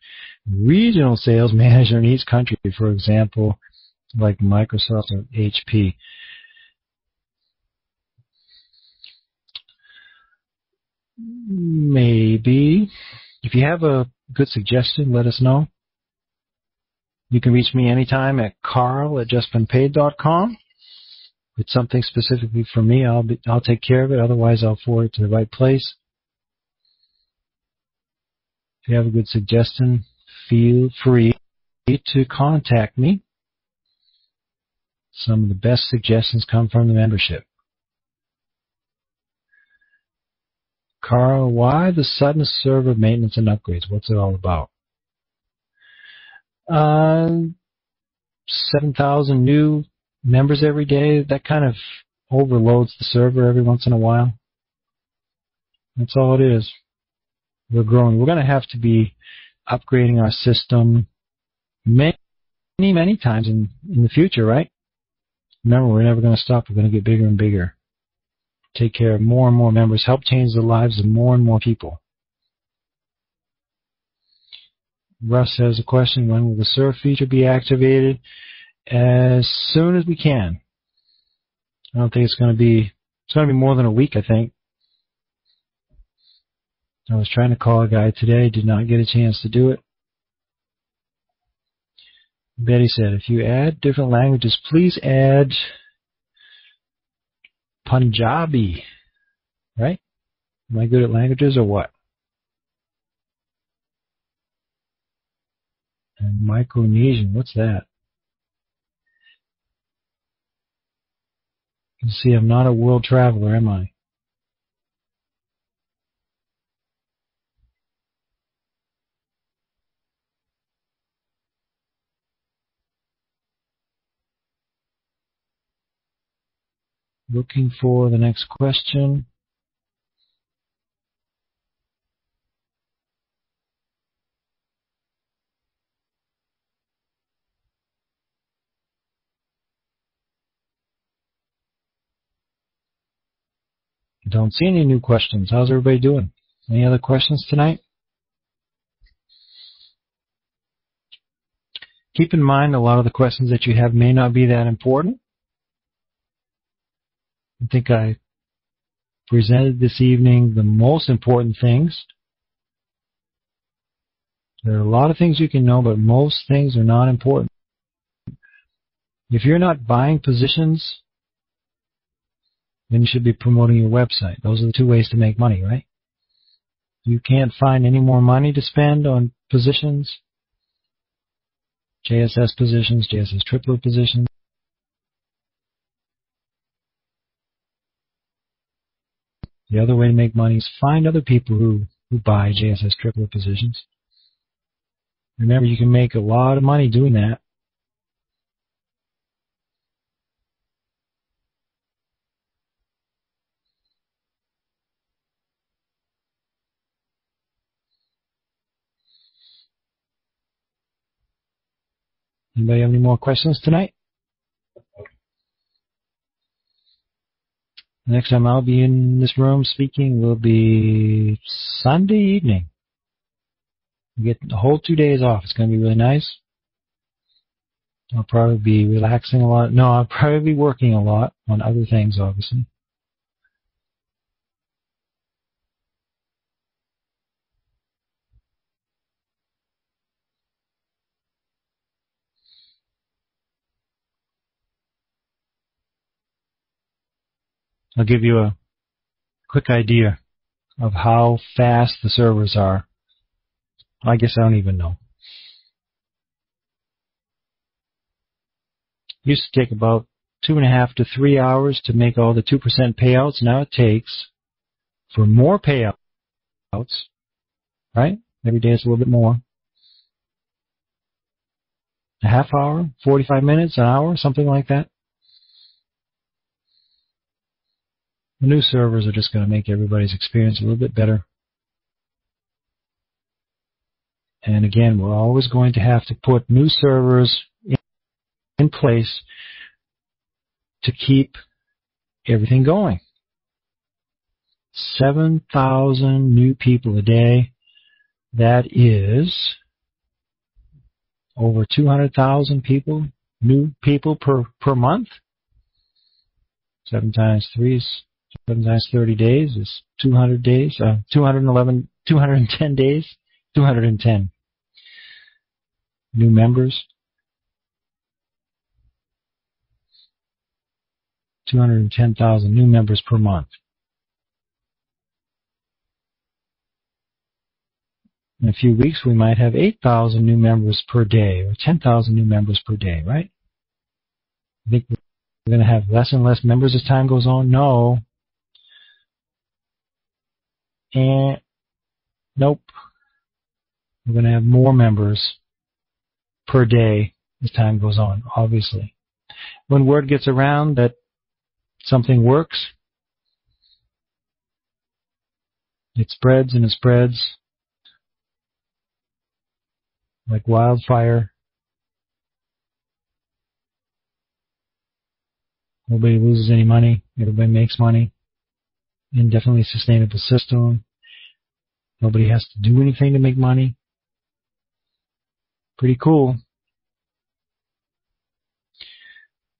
regional sales manager in each country, for example, like Microsoft or HP. Maybe. If you have a good suggestion, let us know. You can reach me anytime at carl@justbeenpaid.com. If it's something specifically for me, I'll take care of it. Otherwise, I'll forward it to the right place. If you have a good suggestion, feel free to contact me. Some of the best suggestions come from the membership. Carl, why the sudden server maintenance and upgrades? What's it all about? 7,000 new members every day. That kind of overloads the server every once in a while. That's all it is. We're growing. We're going to have to be upgrading our system many, many times in the future, right? Remember, we're never going to stop. We're going to get bigger and bigger. Take care of more and more members. Help change the lives of more and more people. Russ has a question. When will the surf feature be activated? As soon as we can. I don't think it's going to be more than a week, I think. I was trying to call a guy today, did not get a chance to do it. Betty said, if you add different languages, please add Punjabi. Right? Am I good at languages or what? And Micronesian, what's that? You see, I'm not a world traveler, am I? Looking for the next question. Don't see any new questions. How's everybody doing? Any other questions tonight? Keep in mind a lot of the questions that you have may not be that important. I think I presented this evening the most important things. There are a lot of things you can know, but most things are not important. If you're not buying positions, then you should be promoting your website. Those are the two ways to make money, right? You can't find any more money to spend on positions, JSS positions, JSS triplet positions. The other way to make money is find other people who buy JSS triplet positions. Remember, you can make a lot of money doing that. Anybody have any more questions tonight? The next time I'll be in this room speaking will be Sunday evening. We get the whole 2 days off. It's going to be really nice. I'll probably be relaxing a lot. No, I'll probably be working a lot on other things, obviously. I'll give you a quick idea of how fast the servers are. I guess I don't even know. It used to take about 2.5 to 3 hours to make all the 2% payouts. Now it takes, for more payouts, right? Every day it's a little bit more. A half hour, 45 minutes, an hour, something like that. The new servers are just going to make everybody's experience a little bit better. And again, we're always going to have to put new servers in place to keep everything going. 7,000 new people a day. That is over 200,000 people, new people per month. 7 times 3 is 7 times 30 days is 200 days, 210 days, 210 new members, 210,000 new members per month. In a few weeks, we might have 8,000 new members per day or 10,000 new members per day, right? I think we're going to have less and less members as time goes on. No. And nope. We're going to have more members per day as time goes on, obviously. When word gets around that something works, it spreads and it spreads like wildfire. Nobody loses any money. Everybody makes money. Indefinitely sustainable system. Nobody has to do anything to make money. Pretty cool.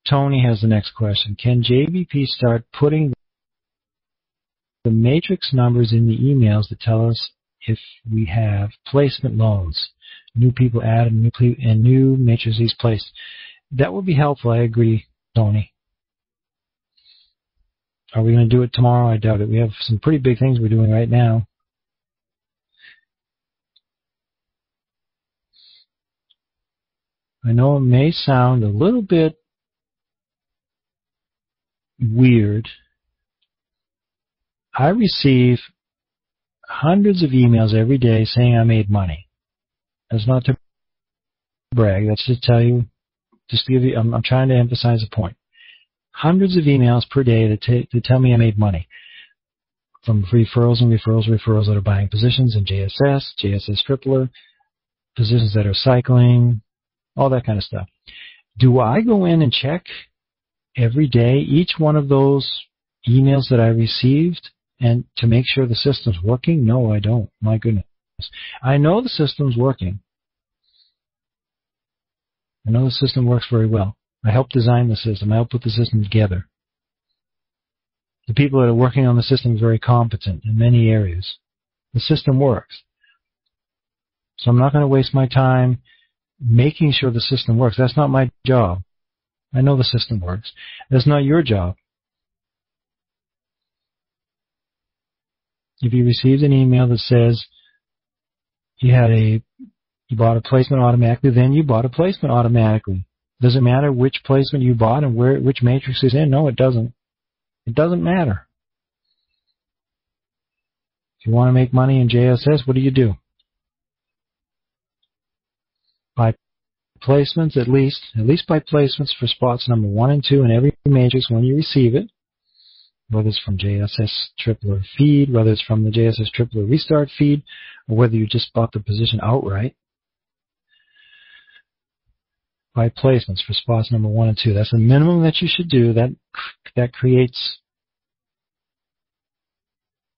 Tony has the next question. Can JVP start putting the matrix numbers in the emails that tell us if we have placement loans, new people added and new matrices placed? That would be helpful. I agree, Tony. Are we going to do it tomorrow? I doubt it. We have some pretty big things we're doing right now. I know it may sound a little bit weird. I receive hundreds of emails every day saying I made money. That's not to brag. That's to tell you, just to give you, I'm trying to emphasize a point. Hundreds of emails per day to tell me I made money. From referrals that are buying positions in JSS, JSS Tripler, positions that are cycling, all that kind of stuff. Do I go in and check every day each one of those emails that I received And to make sure the system's working? No, I don't. My goodness. I know the system's working. I know the system works very well. I helped design the system. I helped put the system together. The people that are working on the system are very competent in many areas. The system works. So I'm not going to waste my time making sure the system works. That's not my job. I know the system works. That's not your job. If you received an email that says you bought a placement automatically, then you bought a placement automatically. Does it matter which placement you bought and which matrix is in? No, it doesn't. It doesn't matter. If you want to make money in JSS, what do? Buy placements, at least buy placements for spots number 1 and 2 in every matrix when you receive it, whether it's from JSS Tripler feed, whether it's from the JSS Tripler restart feed, or whether you just bought the position outright. Buy placements for spots number 1 and 2. That's the minimum that you should do. That creates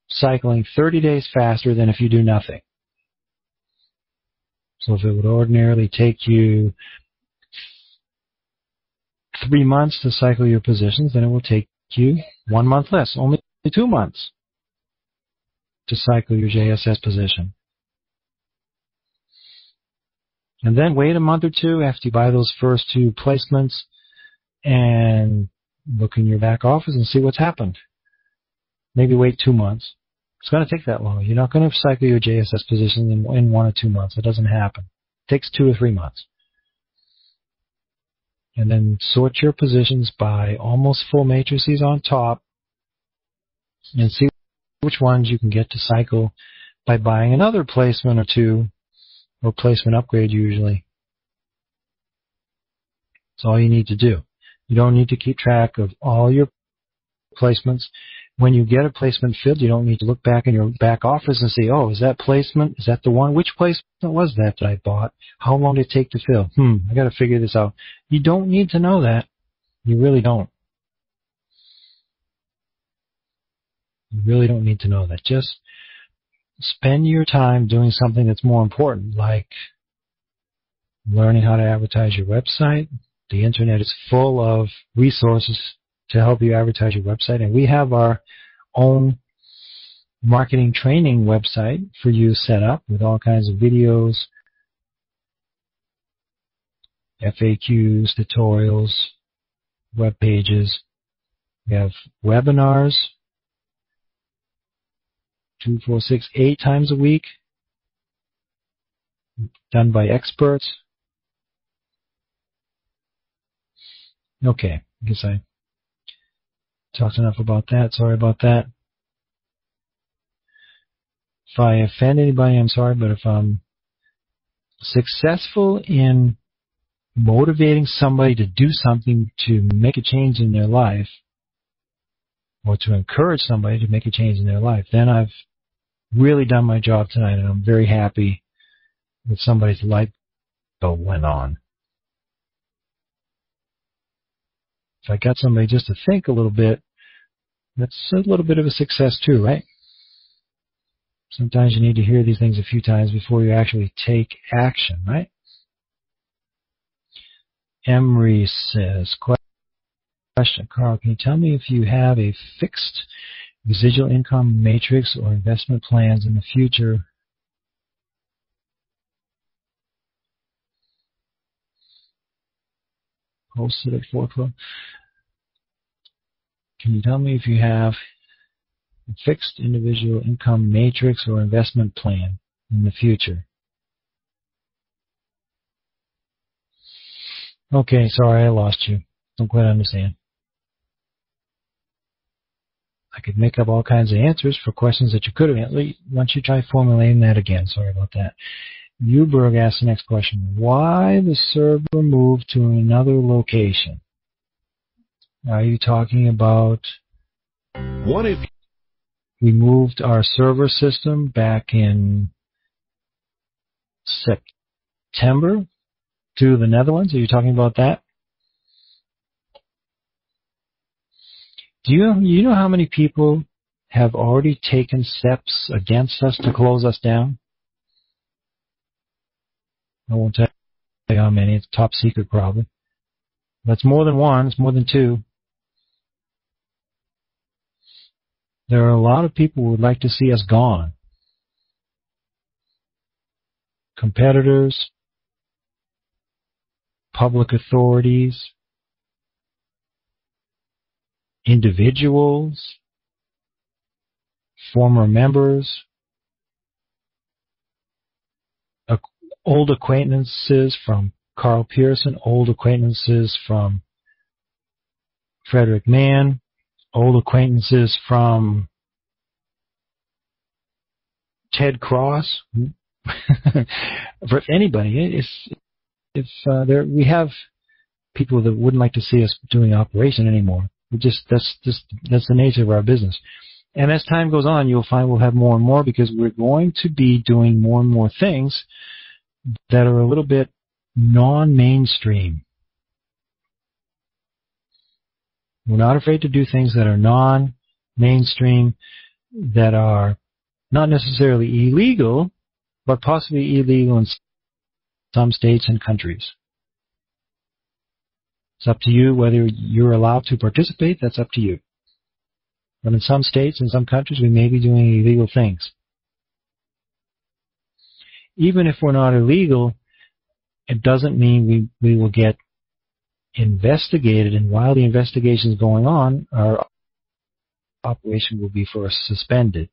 cycling 30 days faster than if you do nothing. So if it would ordinarily take you 3 months to cycle your positions, then it will take you 1 month less, only 2 months to cycle your JSS position. And then wait a month or two after you buy those first 2 placements and look in your back office and see what's happened. Maybe wait 2 months. It's going to take that long. You're not going to cycle your JSS position in 1 or 2 months. It doesn't happen. It takes 2 or 3 months. And then sort your positions by almost full matrices on top and see which ones you can get to cycle by buying another placement or 2 or placement upgrade usually. That's all you need to do. You don't need to keep track of all your placements. When you get a placement filled, you don't need to look back in your back office and say, oh, is that placement? Is that the one? Which placement was that I bought? How long did it take to fill? I got to figure this out. You don't need to know that. You really don't. You really don't need to know that. Just spend your time doing something that's more important, like learning how to advertise your website. The internet is full of resources to help you advertise your website, and we have our own marketing training website for you set up with all kinds of videos, FAQs, tutorials, web pages. We have webinars 2, 4, 6, 8 times a week done by experts. Okay, I guess I talked enough about that. Sorry about that. If I offend anybody, I'm sorry, but if I'm successful in motivating somebody to do something to make a change in their life, or to encourage somebody to make a change in their life, then I've really done my job tonight, and I'm very happy that somebody's light bulb went on. If I got somebody just to think a little bit, that's a little bit of a success too, right? Sometimes you need to hear these things a few times before you actually take action, right? Emery says, question, Carl, can you tell me if you have a fixed residual income matrix or investment plans in the future? Posted at 4 o'clock. Can you tell me if you have a fixed individual income matrix or investment plan in the future? Okay, sorry, I lost you. Don't quite understand. I could make up all kinds of answers for questions that you could have answered. Why don't you try formulating that again? Sorry about that. Uberg asks the next question. Why the server moved to another location? Are you talking about... What if we moved our server system back in September to the Netherlands? Are you talking about that? Do you know how many people have already taken steps against us to close us down. I won't tell you how many. It's top secret probably. That's more than one. It's more than two. There are a lot of people who would like to see us gone. Competitors, public authorities, individuals, former members, old acquaintances from Carl Pearson, old acquaintances from Frederick Mann, old acquaintances from Ted Cross. For anybody, we have people that wouldn't like to see us doing operation anymore. That's the nature of our business. And as time goes on, you'll find we'll have more and more because we're going to be doing more and more things that are a little bit non-mainstream. We're not afraid to do things that are non-mainstream, that are not necessarily illegal, but possibly illegal in some states and countries. It's up to you whether you're allowed to participate. That's up to you. But in some states, in some countries, we may be doing illegal things. Even if we're not illegal, it doesn't mean we will get investigated, and while the investigation is going on, our operation will be first suspended.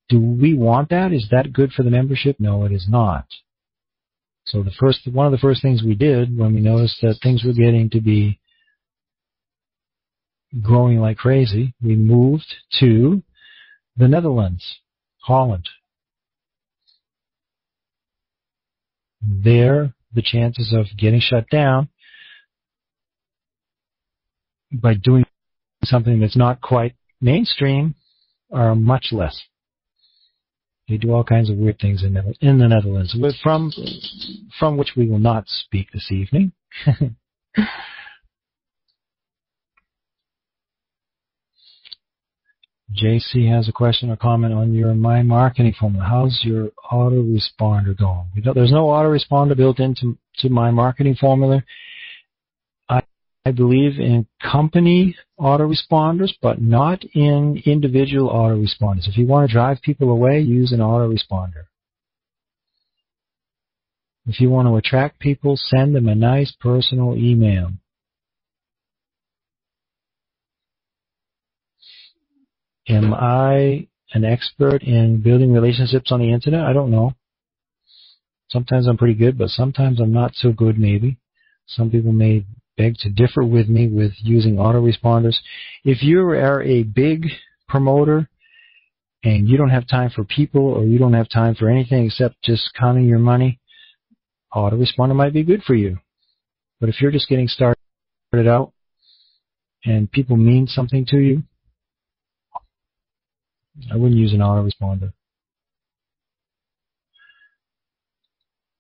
Do we want that? Is that good for the membership? No, it is not. So one of the first things we did when we noticed that things were getting to be growing like crazy, we moved to the Netherlands, Holland. There, the chances of getting shut down by doing something that's not quite mainstream are much less. They do all kinds of weird things in the Netherlands, from which we will not speak this evening. JC has a question or comment on your My Marketing formula. How's your autoresponder going? There's no autoresponder built into My Marketing formula. I believe in company autoresponders, but not in individual autoresponders. If you want to drive people away, use an autoresponder. If you want to attract people, send them a nice personal email. Am I an expert in building relationships on the internet? I don't know. Sometimes I'm pretty good, but sometimes I'm not so good maybe. Some people may beg to differ with me with using autoresponders. If you are a big promoter and you don't have time for people or you don't have time for anything except just counting your money, autoresponder might be good for you. But if you're just getting started out and people mean something to you, I wouldn't use an autoresponder.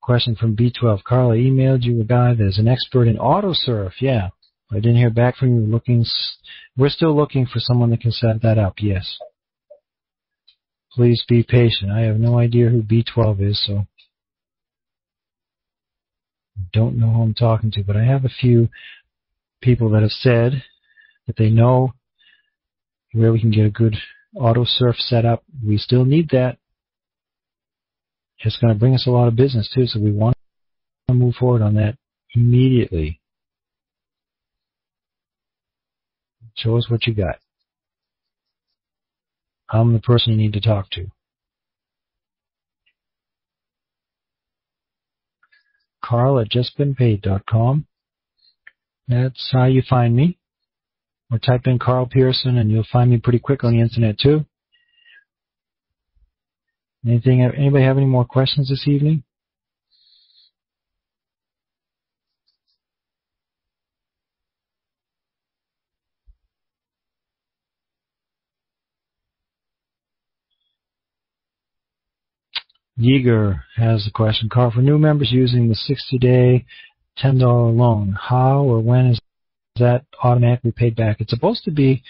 Question from B12. Carl, I emailed you a guy that's an expert in AutoSurf. Yeah. I didn't hear back from you. We're still looking for someone that can set that up. Yes. Please be patient. I have no idea who B12 is, so don't know who I'm talking to, but I have a few people that have said that they know where we can get a good AutoSurf set up. We still need that. It's going to bring us a lot of business too, so we want to move forward on that immediately. Show us what you got. I'm the person you need to talk to. Carl@justbeenpaid.com. That's how you find me. Or type in Carl Pearson and you'll find me pretty quick on the internet too. Anybody have any more questions this evening? Yeager has a question. Carl, for new members using the 60-day $10 loan, how or when is that automatically paid back? It's supposed to be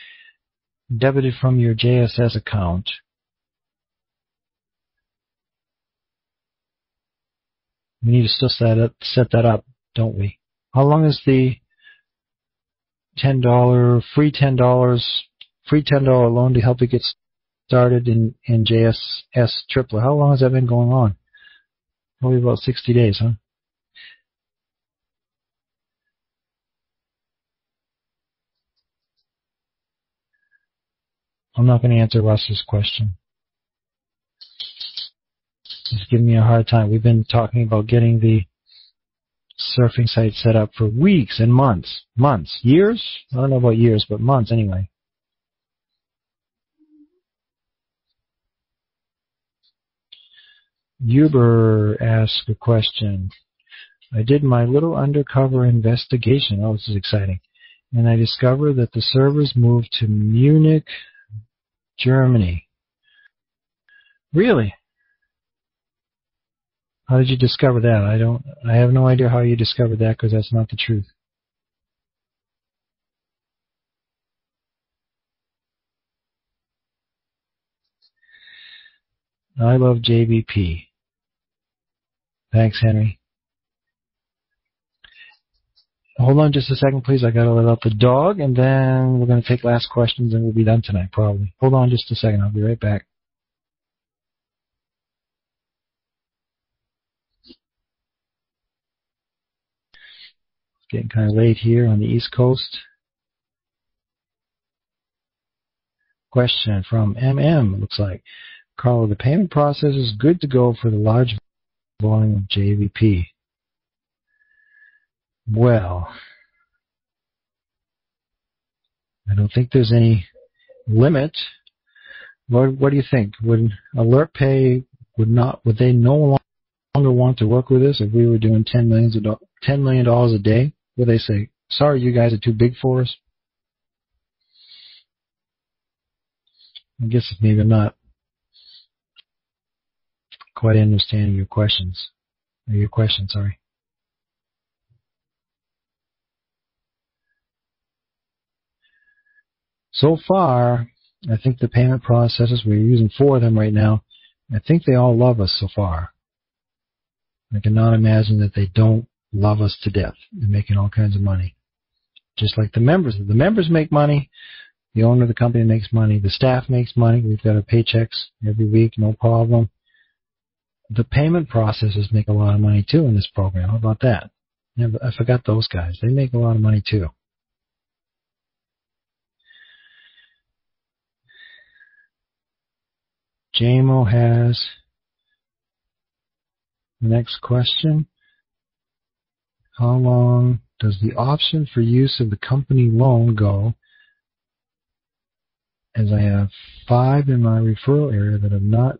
debited from your JSS account. We need to still set that up, don't we? How long is the free $10 loan to help you get started in JSS Tripler? How long has that been going on? Probably about 60 days, huh? I'm not going to answer Russ's question. He's giving me a hard time. We've been talking about getting the surfing site set up for weeks and months. Years? I don't know about years, but months anyway. Uber asks a question. I did my little undercover investigation. Oh, this is exciting. And I discovered that the servers moved to Munich, Germany. Really? How did you discover that? I have no idea how you discovered that, because that's not the truth. I love JBP. Thanks, Henry. Hold on just a second, please. I gotta let out the dog, and then we're gonna take last questions, and we'll be done tonight, probably. Hold on just a second. I'll be right back. It's getting kind of late here on the East Coast. Question from MM, it looks like. Carl, the payment process is good to go for the large volume of JVP. Well, I don't think there's any limit. What do you think? Would AlertPay would they no longer want to work with us if we were doing $10 million a day? Would they say, sorry, you guys are too big for us? I guess maybe I'm not quite understanding your question, sorry. So far, I think the payment processors, we're using 4 of them right now, I think they all love us so far. I cannot imagine that they don't love us to death. They're making all kinds of money. Just like the members. The members make money. The owner of the company makes money. The staff makes money. We've got our paychecks every week, no problem. The payment processors make a lot of money too in this program. How about that? I forgot those guys. They make a lot of money too. JMO has the next question. How long does the option for use of the company loan go, as I have 5 in my referral area that have not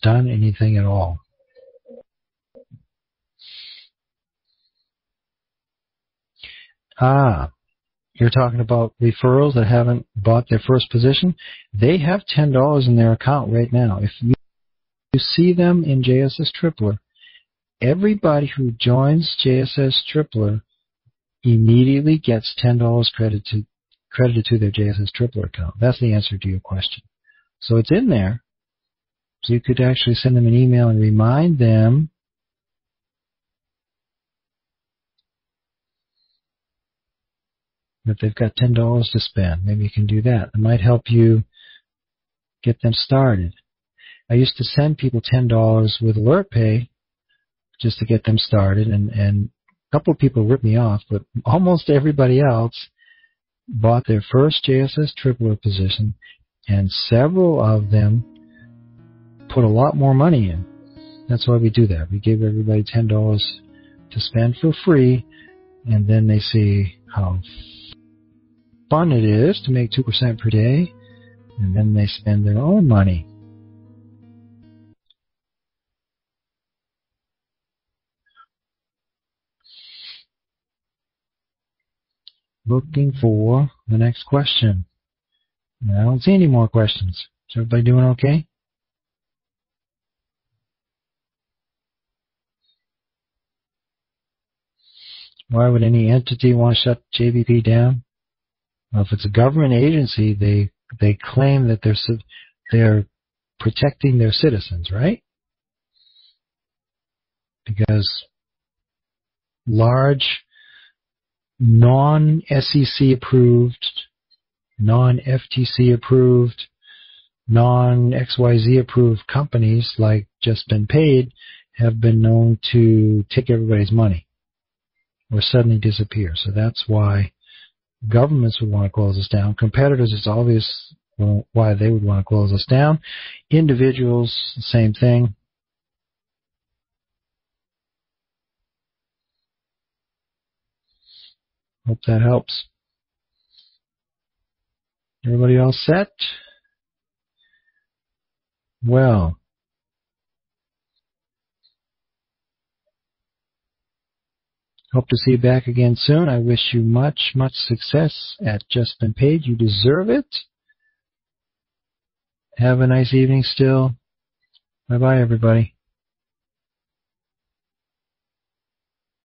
done anything at all? You're talking about referrals that haven't bought their first position? They have $10 in their account right now. If you see them in JSS Tripler, everybody who joins JSS Tripler immediately gets $10 credited to their JSS Tripler account. That's the answer to your question. So it's in there. So you could actually send them an email and remind them that they've got $10 to spend. Maybe you can do that. It might help you get them started. I used to send people $10 with AlertPay just to get them started, and a couple of people ripped me off, but almost everybody else bought their first JSS Tripler position, and several of them put a lot more money in. That's why we do that. We give everybody $10 to spend for free, and then they see how fun it is to make 2% per day, and then they spend their own money. Looking for the next question. I don't see any more questions. Is everybody doing okay? Why would any entity want to shut JVP down? Well, if it's a government agency, they claim that they're protecting their citizens, right? Because large, non-SEC approved, non-FTC approved, non-XYZ approved companies like Just Been Paid have been known to take everybody's money or suddenly disappear. So that's why governments would want to close us down. Competitors, it's obvious why they would want to close us down. Individuals, the same thing. Hope that helps. Everybody all set? Well, hope to see you back again soon. I wish you much, much success at Just Been Paid. You deserve it. Have a nice evening still. Bye-bye, everybody.